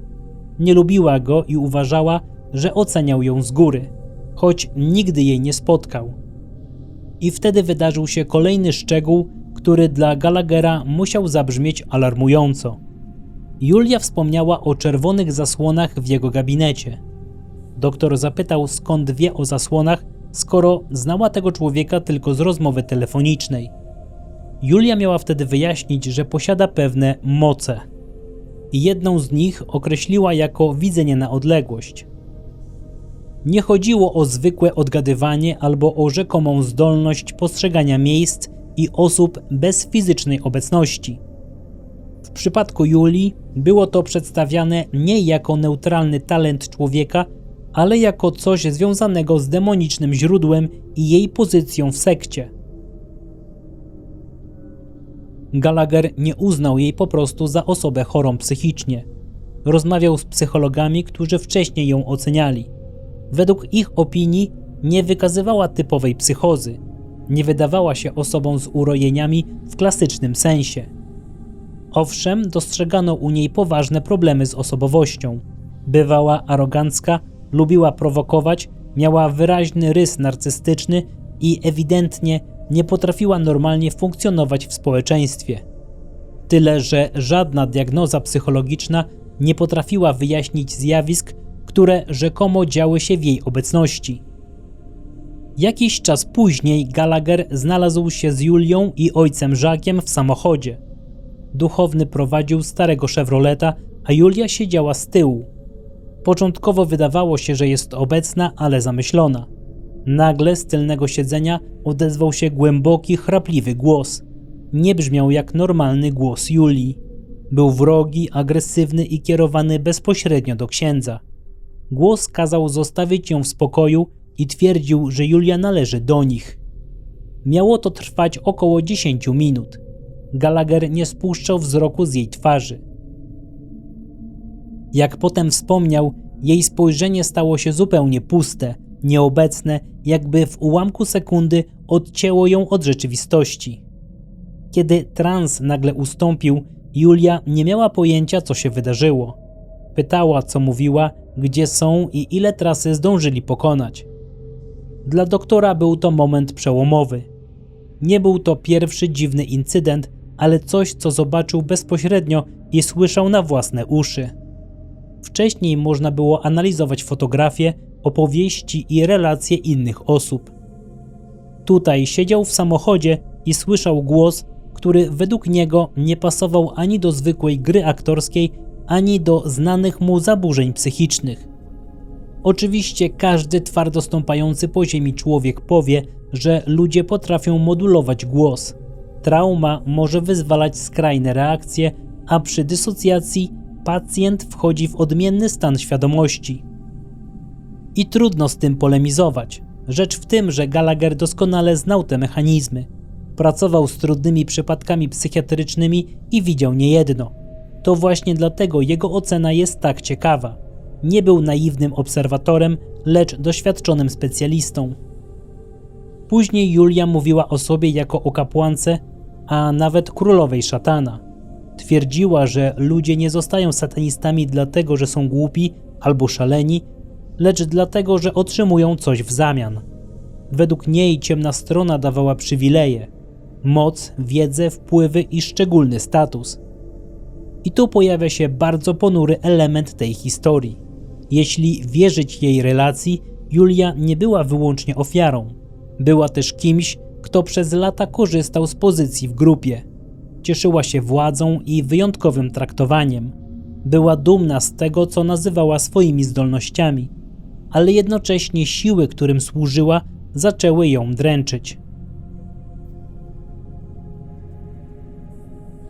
Nie lubiła go i uważała, że oceniał ją z góry, choć nigdy jej nie spotkał. I wtedy wydarzył się kolejny szczegół, który dla Gallaghera musiał zabrzmieć alarmująco. Julia wspomniała o czerwonych zasłonach w jego gabinecie. Doktor zapytał, skąd wie o zasłonach, skoro znała tego człowieka tylko z rozmowy telefonicznej. Julia miała wtedy wyjaśnić, że posiada pewne moce. I jedną z nich określiła jako widzenie na odległość. Nie chodziło o zwykłe odgadywanie albo o rzekomą zdolność postrzegania miejsc i osób bez fizycznej obecności. W przypadku Julii było to przedstawiane nie jako neutralny talent człowieka, ale jako coś związanego z demonicznym źródłem i jej pozycją w sekcie. Gallagher nie uznał jej po prostu za osobę chorą psychicznie. Rozmawiał z psychologami, którzy wcześniej ją oceniali. Według ich opinii nie wykazywała typowej psychozy, nie wydawała się osobą z urojeniami w klasycznym sensie. Owszem, dostrzegano u niej poważne problemy z osobowością. Bywała arogancka, lubiła prowokować, miała wyraźny rys narcystyczny i ewidentnie nie potrafiła normalnie funkcjonować w społeczeństwie. Tyle, że żadna diagnoza psychologiczna nie potrafiła wyjaśnić zjawisk, które rzekomo działy się w jej obecności. Jakiś czas później Gallagher znalazł się z Julią i ojcem Jacques'em w samochodzie. Duchowny prowadził starego Chevroleta, a Julia siedziała z tyłu. Początkowo wydawało się, że jest obecna, ale zamyślona. Nagle z tylnego siedzenia odezwał się głęboki, chrapliwy głos. Nie brzmiał jak normalny głos Julii. Był wrogi, agresywny i kierowany bezpośrednio do księdza. Głos kazał zostawić ją w spokoju i twierdził, że Julia należy do nich. Miało to trwać około 10 minut. Gallagher nie spuszczał wzroku z jej twarzy. Jak potem wspomniał, jej spojrzenie stało się zupełnie puste, nieobecne, jakby w ułamku sekundy odcięło ją od rzeczywistości. Kiedy trans nagle ustąpił, Julia nie miała pojęcia, co się wydarzyło. Pytała, co mówiła, gdzie są i ile trasy zdążyli pokonać. Dla doktora był to moment przełomowy. Nie był to pierwszy dziwny incydent, ale coś, co zobaczył bezpośrednio i słyszał na własne uszy. Wcześniej można było analizować fotografie, opowieści i relacje innych osób. Tutaj siedział w samochodzie i słyszał głos, który według niego nie pasował ani do zwykłej gry aktorskiej, ani do znanych mu zaburzeń psychicznych. Oczywiście każdy twardo stąpający po ziemi człowiek powie, że ludzie potrafią modulować głos. Trauma może wyzwalać skrajne reakcje, a przy dysocjacji pacjent wchodzi w odmienny stan świadomości. I trudno z tym polemizować. Rzecz w tym, że Gallagher doskonale znał te mechanizmy. Pracował z trudnymi przypadkami psychiatrycznymi i widział niejedno. To właśnie dlatego jego ocena jest tak ciekawa. Nie był naiwnym obserwatorem, lecz doświadczonym specjalistą. Później Julia mówiła o sobie jako o kapłance, a nawet królowej szatana. Twierdziła, że ludzie nie zostają satanistami dlatego, że są głupi albo szaleni, lecz dlatego, że otrzymują coś w zamian. Według niej ciemna strona dawała przywileje, moc, wiedzę, wpływy i szczególny status. I tu pojawia się bardzo ponury element tej historii. Jeśli wierzyć jej relacji, Julia nie była wyłącznie ofiarą. Była też kimś, kto przez lata korzystał z pozycji w grupie. Cieszyła się władzą i wyjątkowym traktowaniem. Była dumna z tego, co nazywała swoimi zdolnościami, ale jednocześnie siły, którym służyła, zaczęły ją dręczyć.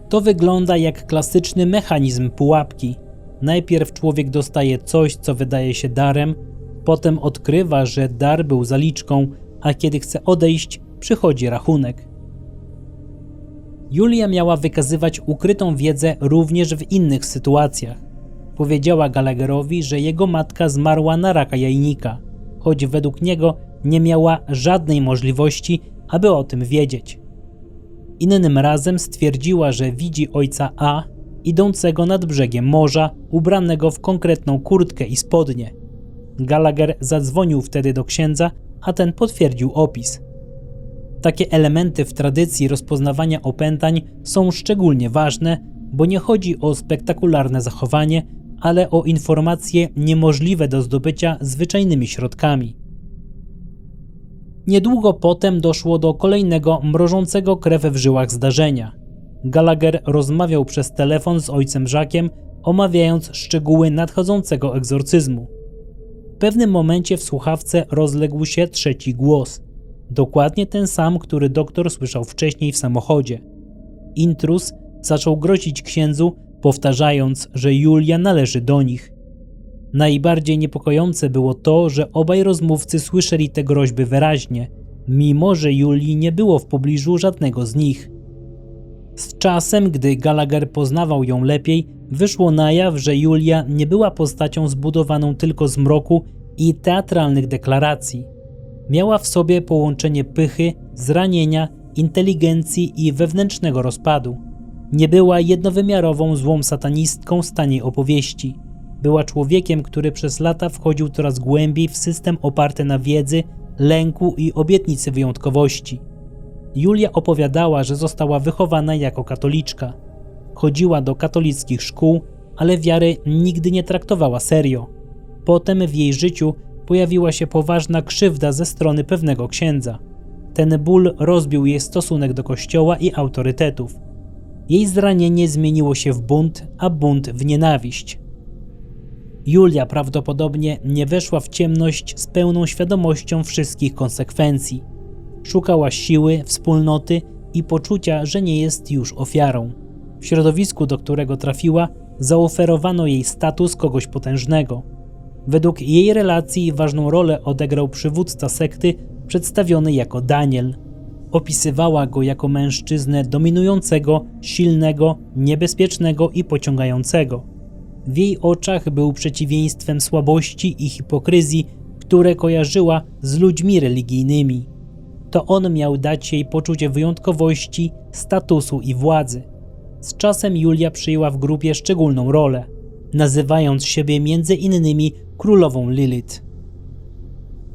To wygląda jak klasyczny mechanizm pułapki. Najpierw człowiek dostaje coś, co wydaje się darem, potem odkrywa, że dar był zaliczką, a kiedy chce odejść, przychodzi rachunek. Julia miała wykazywać ukrytą wiedzę również w innych sytuacjach. Powiedziała Gallagherowi, że jego matka zmarła na raka jajnika, choć według niego nie miała żadnej możliwości, aby o tym wiedzieć. Innym razem stwierdziła, że widzi ojca A idącego nad brzegiem morza, ubranego w konkretną kurtkę i spodnie. Gallagher zadzwonił wtedy do księdza, a ten potwierdził opis. Takie elementy w tradycji rozpoznawania opętań są szczególnie ważne, bo nie chodzi o spektakularne zachowanie, ale o informacje niemożliwe do zdobycia zwyczajnymi środkami. Niedługo potem doszło do kolejnego mrożącego krew w żyłach zdarzenia. Gallagher rozmawiał przez telefon z ojcem Jacques'em, omawiając szczegóły nadchodzącego egzorcyzmu. W pewnym momencie w słuchawce rozległ się trzeci głos. Dokładnie ten sam, który doktor słyszał wcześniej w samochodzie. Intruz zaczął grozić księdzu, powtarzając, że Julia należy do nich. Najbardziej niepokojące było to, że obaj rozmówcy słyszeli te groźby wyraźnie, mimo że Julii nie było w pobliżu żadnego z nich. Z czasem, gdy Gallagher poznawał ją lepiej, wyszło na jaw, że Julia nie była postacią zbudowaną tylko z mroku i teatralnych deklaracji. Miała w sobie połączenie pychy, zranienia, inteligencji i wewnętrznego rozpadu. Nie była jednowymiarową złą satanistką z taniej opowieści. Była człowiekiem, który przez lata wchodził coraz głębiej w system oparty na wiedzy, lęku i obietnicy wyjątkowości. Julia opowiadała, że została wychowana jako katoliczka. Chodziła do katolickich szkół, ale wiary nigdy nie traktowała serio. Potem w jej życiu pojawiła się poważna krzywda ze strony pewnego księdza. Ten ból rozbił jej stosunek do kościoła i autorytetów. Jej zranienie zmieniło się w bunt, a bunt w nienawiść. Julia prawdopodobnie nie weszła w ciemność z pełną świadomością wszystkich konsekwencji. Szukała siły, wspólnoty i poczucia, że nie jest już ofiarą. W środowisku, do którego trafiła, zaoferowano jej status kogoś potężnego. Według jej relacji ważną rolę odegrał przywódca sekty przedstawiony jako Daniel. Opisywała go jako mężczyznę dominującego, silnego, niebezpiecznego i pociągającego. W jej oczach był przeciwieństwem słabości i hipokryzji, które kojarzyła z ludźmi religijnymi. To on miał dać jej poczucie wyjątkowości, statusu i władzy. Z czasem Julia przyjęła w grupie szczególną rolę, nazywając siebie między innymi królową Lilith.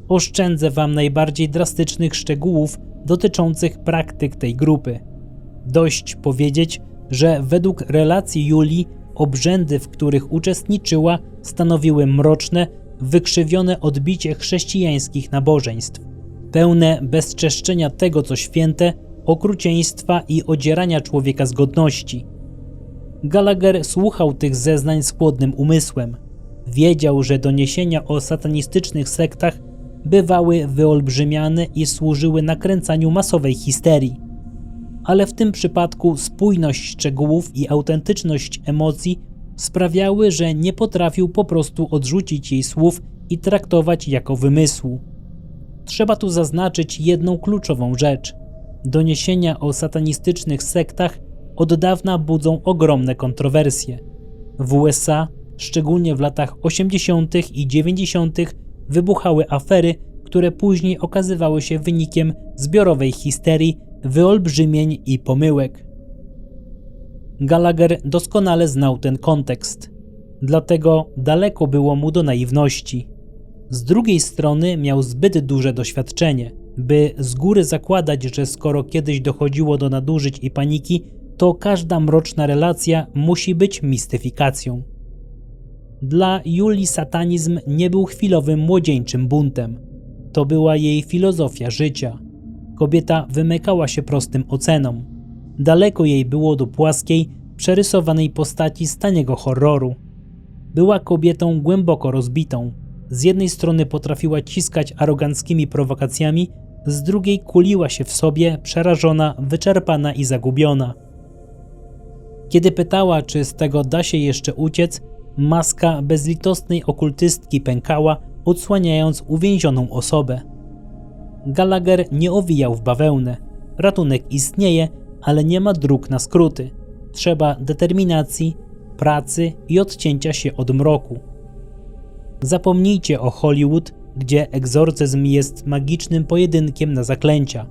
Oszczędzę wam najbardziej drastycznych szczegółów dotyczących praktyk tej grupy. Dość powiedzieć, że według relacji Julii obrzędy, w których uczestniczyła, stanowiły mroczne, wykrzywione odbicie chrześcijańskich nabożeństw, pełne bezczeszczenia tego, co święte, okrucieństwa i odzierania człowieka z godności. Gallagher słuchał tych zeznań z chłodnym umysłem. Wiedział, że doniesienia o satanistycznych sektach bywały wyolbrzymiane i służyły nakręcaniu masowej histerii. Ale w tym przypadku spójność szczegółów i autentyczność emocji sprawiały, że nie potrafił po prostu odrzucić jej słów i traktować jako wymysłu. Trzeba tu zaznaczyć jedną kluczową rzecz. Doniesienia o satanistycznych sektach od dawna budzą ogromne kontrowersje. W USA, szczególnie w latach 80. i 90., wybuchały afery, które później okazywały się wynikiem zbiorowej histerii, wyolbrzymień i pomyłek. Gallagher doskonale znał ten kontekst, dlatego daleko było mu do naiwności. Z drugiej strony miał zbyt duże doświadczenie, by z góry zakładać, że skoro kiedyś dochodziło do nadużyć i paniki, to każda mroczna relacja musi być mistyfikacją. Dla Julii satanizm nie był chwilowym młodzieńczym buntem. To była jej filozofia życia. Kobieta wymykała się prostym ocenom. Daleko jej było do płaskiej, przerysowanej postaci z taniego horroru. Była kobietą głęboko rozbitą. Z jednej strony potrafiła ciskać aroganckimi prowokacjami, z drugiej kuliła się w sobie, przerażona, wyczerpana i zagubiona. Kiedy pytała, czy z tego da się jeszcze uciec, maska bezlitosnej okultystki pękała, odsłaniając uwięzioną osobę. Gallagher nie owijał w bawełnę. Ratunek istnieje, ale nie ma dróg na skróty. Trzeba determinacji, pracy i odcięcia się od mroku. Zapomnijcie o Hollywood, gdzie egzorcyzm jest magicznym pojedynkiem na zaklęcia.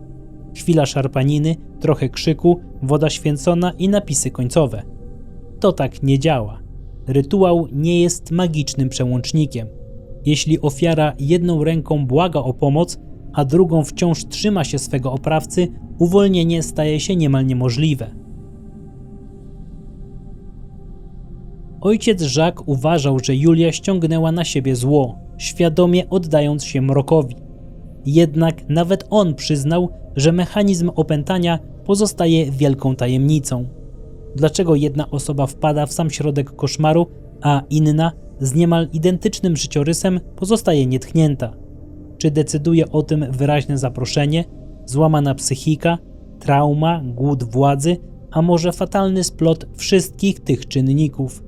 Chwila szarpaniny, trochę krzyku, woda święcona i napisy końcowe. To tak nie działa. Rytuał nie jest magicznym przełącznikiem. Jeśli ofiara jedną ręką błaga o pomoc, a drugą wciąż trzyma się swego oprawcy, uwolnienie staje się niemal niemożliwe. Ojciec Jacques uważał, że Julia ściągnęła na siebie zło, świadomie oddając się mrokowi. Jednak nawet on przyznał, że mechanizm opętania pozostaje wielką tajemnicą. Dlaczego jedna osoba wpada w sam środek koszmaru, a inna z niemal identycznym życiorysem pozostaje nietknięta? Czy decyduje o tym wyraźne zaproszenie, złamana psychika, trauma, głód władzy, a może fatalny splot wszystkich tych czynników?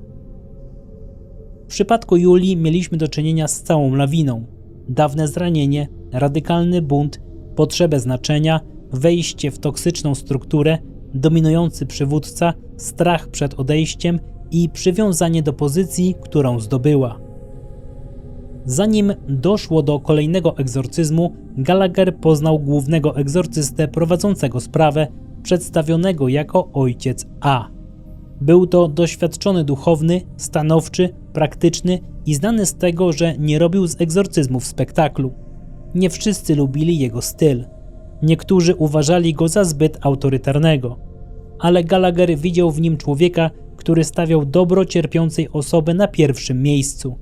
W przypadku Julii mieliśmy do czynienia z całą lawiną. Dawne zranienie, radykalny bunt, potrzebę znaczenia, wejście w toksyczną strukturę, dominujący przywódca, strach przed odejściem i przywiązanie do pozycji, którą zdobyła. Zanim doszło do kolejnego egzorcyzmu, Gallagher poznał głównego egzorcystę prowadzącego sprawę, przedstawionego jako ojciec A. Był to doświadczony duchowny, stanowczy, praktyczny i znany z tego, że nie robił z egzorcyzmów spektaklu. Nie wszyscy lubili jego styl. Niektórzy uważali go za zbyt autorytarnego. Ale Gallagher widział w nim człowieka, który stawiał dobro cierpiącej osoby na pierwszym miejscu.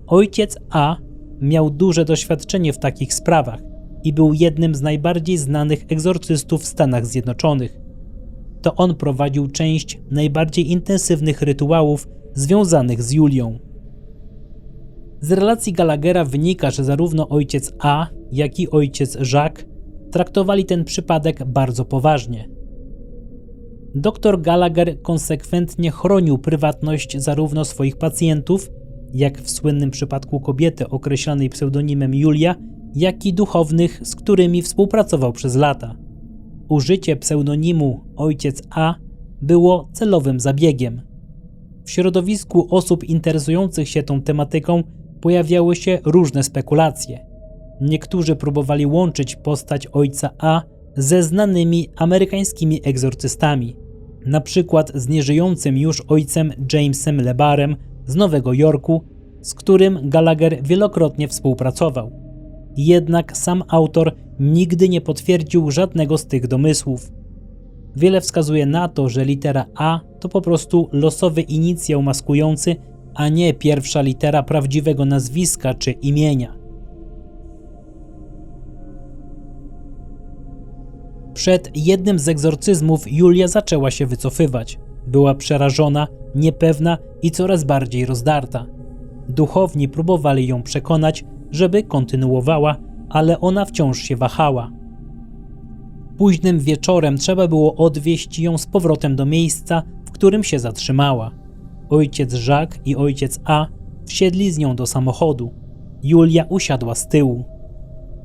Ojciec A miał duże doświadczenie w takich sprawach i był jednym z najbardziej znanych egzorcystów w Stanach Zjednoczonych. To on prowadził część najbardziej intensywnych rytuałów związanych z Julią. Z relacji Gallaghera wynika, że zarówno ojciec A, jak i ojciec Jacques traktowali ten przypadek bardzo poważnie. Dr Gallagher konsekwentnie chronił prywatność zarówno swoich pacjentów, jak w słynnym przypadku kobiety określanej pseudonimem Julia, jak i duchownych, z którymi współpracował przez lata. Użycie pseudonimu ojciec A było celowym zabiegiem. W środowisku osób interesujących się tą tematyką pojawiały się różne spekulacje. Niektórzy próbowali łączyć postać ojca A ze znanymi amerykańskimi egzorcystami, na przykład z nieżyjącym już ojcem Jamesem Lebarem z Nowego Jorku, z którym Gallagher wielokrotnie współpracował. Jednak sam autor nigdy nie potwierdził żadnego z tych domysłów. Wiele wskazuje na to, że litera A to po prostu losowy inicjał maskujący, a nie pierwsza litera prawdziwego nazwiska czy imienia. Przed jednym z egzorcyzmów Julia zaczęła się wycofywać. Była przerażona, niepewna i coraz bardziej rozdarta. Duchowni próbowali ją przekonać, żeby kontynuowała, ale ona wciąż się wahała. Późnym wieczorem trzeba było odwieźć ją z powrotem do miejsca, w którym się zatrzymała. Ojciec Jacques i ojciec A wsiedli z nią do samochodu. Julia usiadła z tyłu.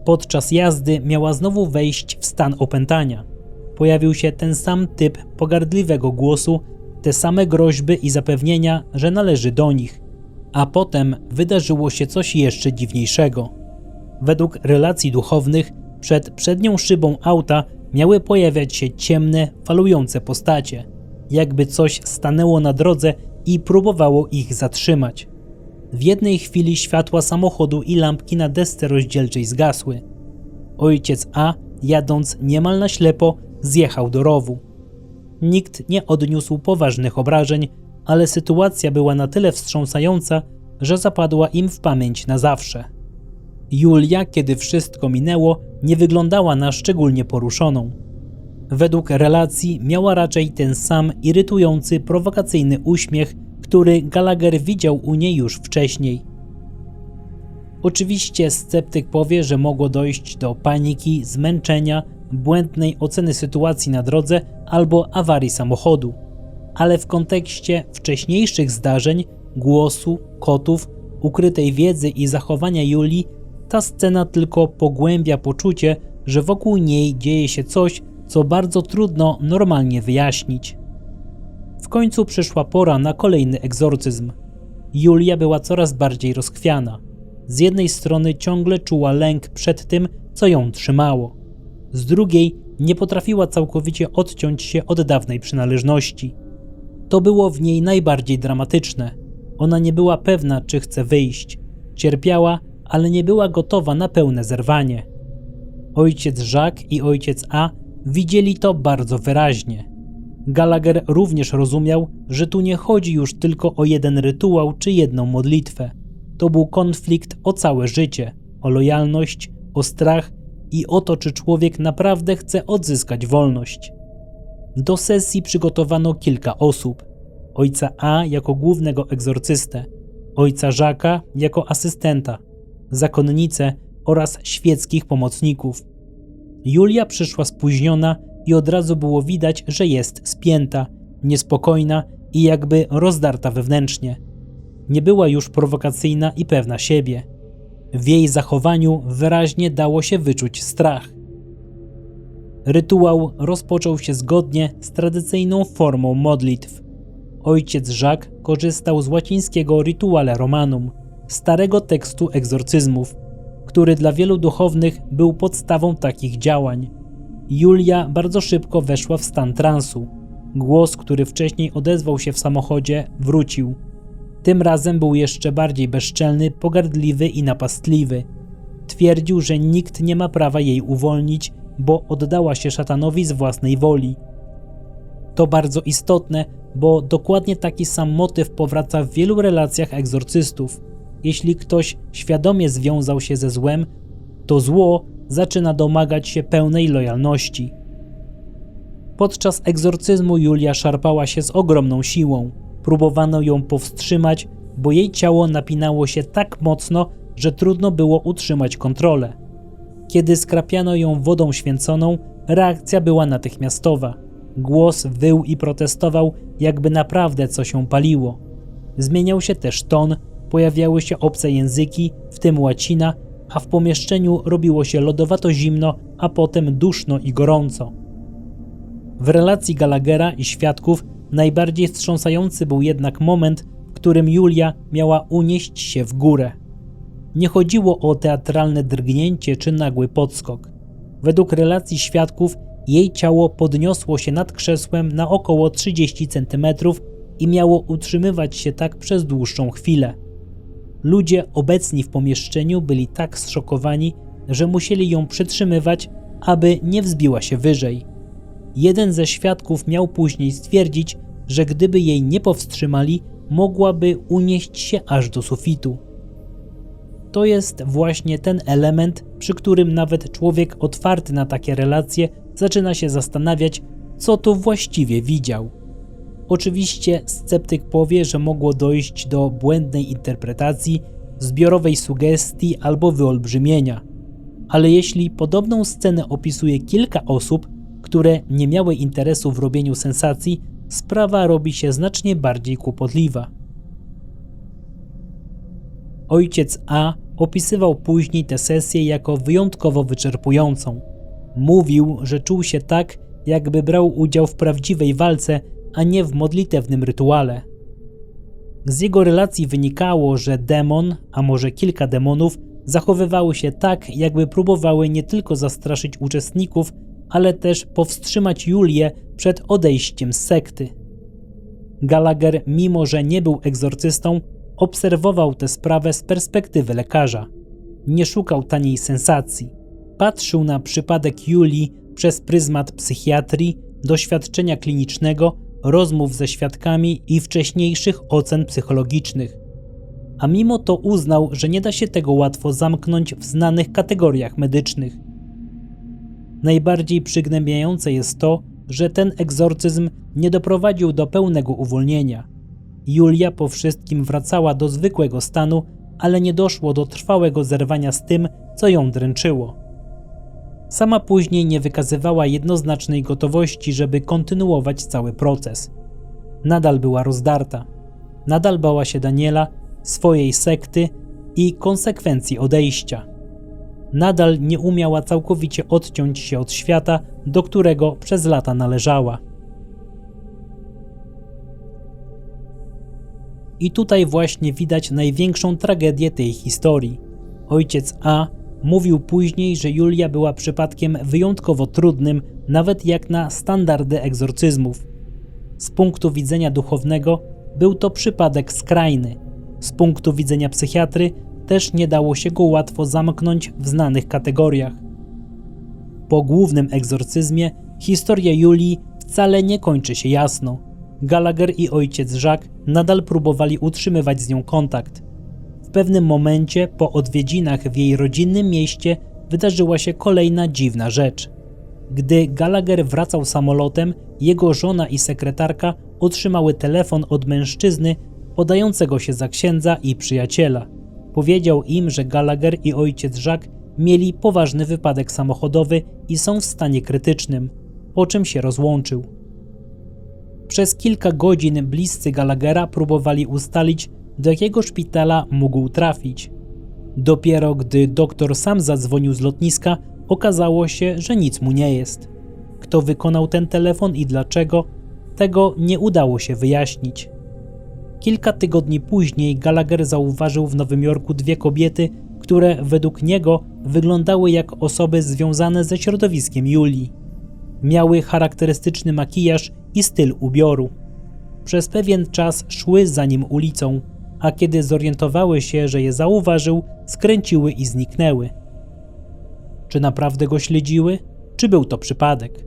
Podczas jazdy miała znowu wejść w stan opętania. Pojawił się ten sam typ pogardliwego głosu, te same groźby i zapewnienia, że należy do nich. A potem wydarzyło się coś jeszcze dziwniejszego. Według relacji duchownych przed przednią szybą auta miały pojawiać się ciemne, falujące postacie, jakby coś stanęło na drodze i próbowało ich zatrzymać. W jednej chwili światła samochodu i lampki na desce rozdzielczej zgasły. Ojciec A, jadąc niemal na ślepo, zjechał do rowu. Nikt nie odniósł poważnych obrażeń, ale sytuacja była na tyle wstrząsająca, że zapadła im w pamięć na zawsze. Julia, kiedy wszystko minęło, nie wyglądała na szczególnie poruszoną. Według relacji miała raczej ten sam irytujący, prowokacyjny uśmiech, który Gallagher widział u niej już wcześniej. Oczywiście sceptyk powie, że mogło dojść do paniki, zmęczenia, błędnej oceny sytuacji na drodze albo awarii samochodu. Ale w kontekście wcześniejszych zdarzeń, głosu, kotów, ukrytej wiedzy i zachowania Julii, ta scena tylko pogłębia poczucie, że wokół niej dzieje się coś, co bardzo trudno normalnie wyjaśnić. W końcu przyszła pora na kolejny egzorcyzm. Julia była coraz bardziej rozchwiana. Z jednej strony ciągle czuła lęk przed tym, co ją trzymało. Z drugiej nie potrafiła całkowicie odciąć się od dawnej przynależności. To było w niej najbardziej dramatyczne. Ona nie była pewna, czy chce wyjść. Cierpiała, ale nie była gotowa na pełne zerwanie. Ojciec Jacques i ojciec A widzieli to bardzo wyraźnie. Gallagher również rozumiał, że tu nie chodzi już tylko o jeden rytuał czy jedną modlitwę. To był konflikt o całe życie, o lojalność, o strach i o to, czy człowiek naprawdę chce odzyskać wolność. Do sesji przygotowano kilka osób. Ojca A jako głównego egzorcystę, ojca Jacques'a jako asystenta, zakonnicę oraz świeckich pomocników. Julia przyszła spóźniona i od razu było widać, że jest spięta, niespokojna i jakby rozdarta wewnętrznie. Nie była już prowokacyjna i pewna siebie. W jej zachowaniu wyraźnie dało się wyczuć strach. Rytuał rozpoczął się zgodnie z tradycyjną formą modlitw. Ojciec Jacques korzystał z łacińskiego Rituale Romanum, starego tekstu egzorcyzmów, który dla wielu duchownych był podstawą takich działań. Julia bardzo szybko weszła w stan transu. Głos, który wcześniej odezwał się w samochodzie, wrócił. Tym razem był jeszcze bardziej bezczelny, pogardliwy i napastliwy. Twierdził, że nikt nie ma prawa jej uwolnić, bo oddała się szatanowi z własnej woli. To bardzo istotne, bo dokładnie taki sam motyw powraca w wielu relacjach egzorcystów. Jeśli ktoś świadomie związał się ze złem, to zło zaczyna domagać się pełnej lojalności. Podczas egzorcyzmu Julia szarpała się z ogromną siłą. Próbowano ją powstrzymać, bo jej ciało napinało się tak mocno, że trudno było utrzymać kontrolę. Kiedy skrapiano ją wodą święconą, reakcja była natychmiastowa. Głos wył i protestował, jakby naprawdę coś się paliło. Zmieniał się też ton, pojawiały się obce języki, w tym łacina, a w pomieszczeniu robiło się lodowato zimno, a potem duszno i gorąco. W relacji Gallaghera i świadków najbardziej wstrząsający był jednak moment, w którym Julia miała unieść się w górę. Nie chodziło o teatralne drgnięcie czy nagły podskok. Według relacji świadków jej ciało podniosło się nad krzesłem na około 30 cm i miało utrzymywać się tak przez dłuższą chwilę. Ludzie obecni w pomieszczeniu byli tak zszokowani, że musieli ją przytrzymywać, aby nie wzbiła się wyżej. Jeden ze świadków miał później stwierdzić, że gdyby jej nie powstrzymali, mogłaby unieść się aż do sufitu. To jest właśnie ten element, przy którym nawet człowiek otwarty na takie relacje zaczyna się zastanawiać, co tu właściwie widział. Oczywiście sceptyk powie, że mogło dojść do błędnej interpretacji, zbiorowej sugestii albo wyolbrzymienia. Ale jeśli podobną scenę opisuje kilka osób, które nie miały interesu w robieniu sensacji, sprawa robi się znacznie bardziej kłopotliwa. Ojciec A opisywał później tę sesję jako wyjątkowo wyczerpującą. Mówił, że czuł się tak, jakby brał udział w prawdziwej walce, a nie w modlitewnym rytuale. Z jego relacji wynikało, że demon, a może kilka demonów, zachowywały się tak, jakby próbowały nie tylko zastraszyć uczestników, ale też powstrzymać Julię przed odejściem z sekty. Gallagher, mimo że nie był egzorcystą, obserwował tę sprawę z perspektywy lekarza. Nie szukał taniej sensacji. Patrzył na przypadek Julii przez pryzmat psychiatrii, doświadczenia klinicznego, rozmów ze świadkami i wcześniejszych ocen psychologicznych. A mimo to uznał, że nie da się tego łatwo zamknąć w znanych kategoriach medycznych. Najbardziej przygnębiające jest to, że ten egzorcyzm nie doprowadził do pełnego uwolnienia. Julia po wszystkim wracała do zwykłego stanu, ale nie doszło do trwałego zerwania z tym, co ją dręczyło. Sama później nie wykazywała jednoznacznej gotowości, żeby kontynuować cały proces. Nadal była rozdarta. Nadal bała się Daniela, swojej sekty i konsekwencji odejścia. Nadal nie umiała całkowicie odciąć się od świata, do którego przez lata należała. I tutaj właśnie widać największą tragedię tej historii. Ojciec A mówił później, że Julia była przypadkiem wyjątkowo trudnym, nawet jak na standardy egzorcyzmów. Z punktu widzenia duchownego był to przypadek skrajny. Z punktu widzenia psychiatry też nie dało się go łatwo zamknąć w znanych kategoriach. Po głównym egzorcyzmie historia Julii wcale nie kończy się jasno. Gallagher i ojciec Jacques nadal próbowali utrzymywać z nią kontakt. W pewnym momencie po odwiedzinach w jej rodzinnym mieście wydarzyła się kolejna dziwna rzecz. Gdy Gallagher wracał samolotem, jego żona i sekretarka otrzymały telefon od mężczyzny podającego się za księdza i przyjaciela. Powiedział im, że Gallagher i ojciec Jacques mieli poważny wypadek samochodowy i są w stanie krytycznym, po czym się rozłączył. Przez kilka godzin bliscy Gallaghera próbowali ustalić, do jakiego szpitala mógł trafić. Dopiero gdy doktor sam zadzwonił z lotniska, okazało się, że nic mu nie jest. Kto wykonał ten telefon i dlaczego, tego nie udało się wyjaśnić. Kilka tygodni później Gallagher zauważył w Nowym Jorku dwie kobiety, które według niego wyglądały jak osoby związane ze środowiskiem Julii. Miały charakterystyczny makijaż i styl ubioru. Przez pewien czas szły za nim ulicą, a kiedy zorientowały się, że je zauważył, skręciły i zniknęły. Czy naprawdę go śledziły, czy był to przypadek?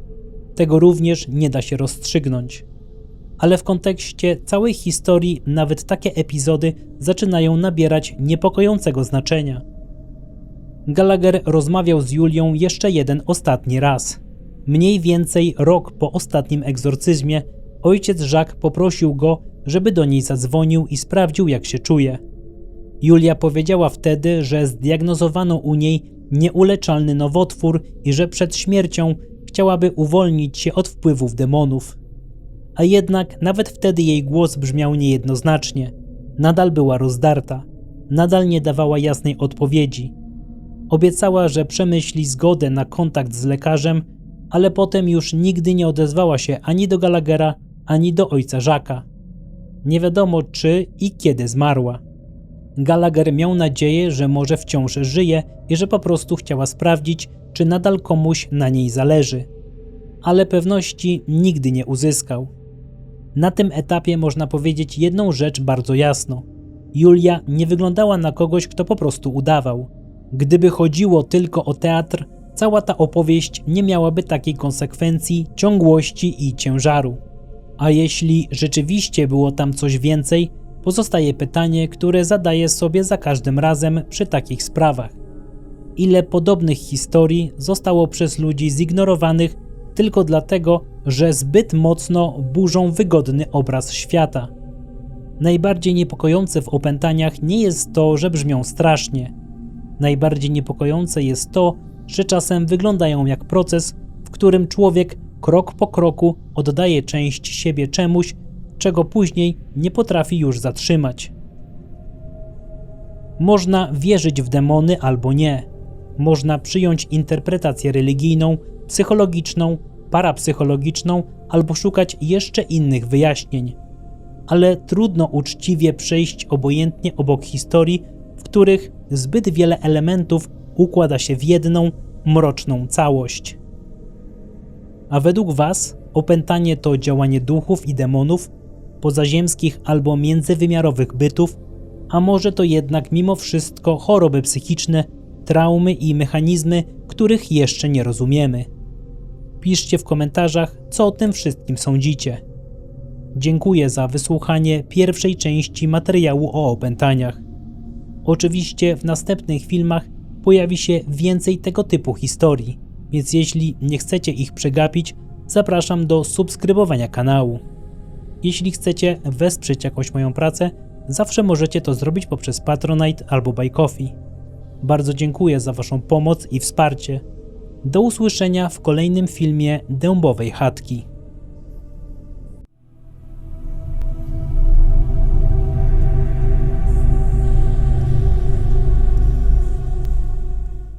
Tego również nie da się rozstrzygnąć. Ale w kontekście całej historii nawet takie epizody zaczynają nabierać niepokojącego znaczenia. Gallagher rozmawiał z Julią jeszcze jeden ostatni raz. Mniej więcej rok po ostatnim egzorcyzmie ojciec Jacques poprosił go, żeby do niej zadzwonił i sprawdził, jak się czuje. Julia powiedziała wtedy, że zdiagnozowano u niej nieuleczalny nowotwór i że przed śmiercią chciałaby uwolnić się od wpływów demonów. A jednak nawet wtedy jej głos brzmiał niejednoznacznie. Nadal była rozdarta. Nadal nie dawała jasnej odpowiedzi. Obiecała, że przemyśli zgodę na kontakt z lekarzem, ale potem już nigdy nie odezwała się ani do Gallaghera, ani do ojca Jacques'a. Nie wiadomo, czy i kiedy zmarła. Gallagher miał nadzieję, że może wciąż żyje i że po prostu chciała sprawdzić, czy nadal komuś na niej zależy. Ale pewności nigdy nie uzyskał. Na tym etapie można powiedzieć jedną rzecz bardzo jasno. Julia nie wyglądała na kogoś, kto po prostu udawał. Gdyby chodziło tylko o teatr, cała ta opowieść nie miałaby takiej konsekwencji, ciągłości i ciężaru. A jeśli rzeczywiście było tam coś więcej, pozostaje pytanie, które zadaję sobie za każdym razem przy takich sprawach. Ile podobnych historii zostało przez ludzi zignorowanych tylko dlatego, że zbyt mocno burzą wygodny obraz świata. Najbardziej niepokojące w opętaniach nie jest to, że brzmią strasznie. Najbardziej niepokojące jest to, że czasem wyglądają jak proces, w którym człowiek krok po kroku oddaje część siebie czemuś, czego później nie potrafi już zatrzymać. Można wierzyć w demony albo nie. Można przyjąć interpretację religijną, psychologiczną, parapsychologiczną albo szukać jeszcze innych wyjaśnień. Ale trudno uczciwie przejść obojętnie obok historii, w których zbyt wiele elementów układa się w jedną, mroczną całość. A według Was opętanie to działanie duchów i demonów, pozaziemskich albo międzywymiarowych bytów, a może to jednak mimo wszystko choroby psychiczne, traumy i mechanizmy, których jeszcze nie rozumiemy. Piszcie w komentarzach, co o tym wszystkim sądzicie. Dziękuję za wysłuchanie pierwszej części materiału o opętaniach. Oczywiście w następnych filmach pojawi się więcej tego typu historii, więc jeśli nie chcecie ich przegapić, zapraszam do subskrybowania kanału. Jeśli chcecie wesprzeć jakąś moją pracę, zawsze możecie to zrobić poprzez Patronite albo Buy Coffee. Bardzo dziękuję za Waszą pomoc i wsparcie. Do usłyszenia w kolejnym filmie Dębowej Chatki.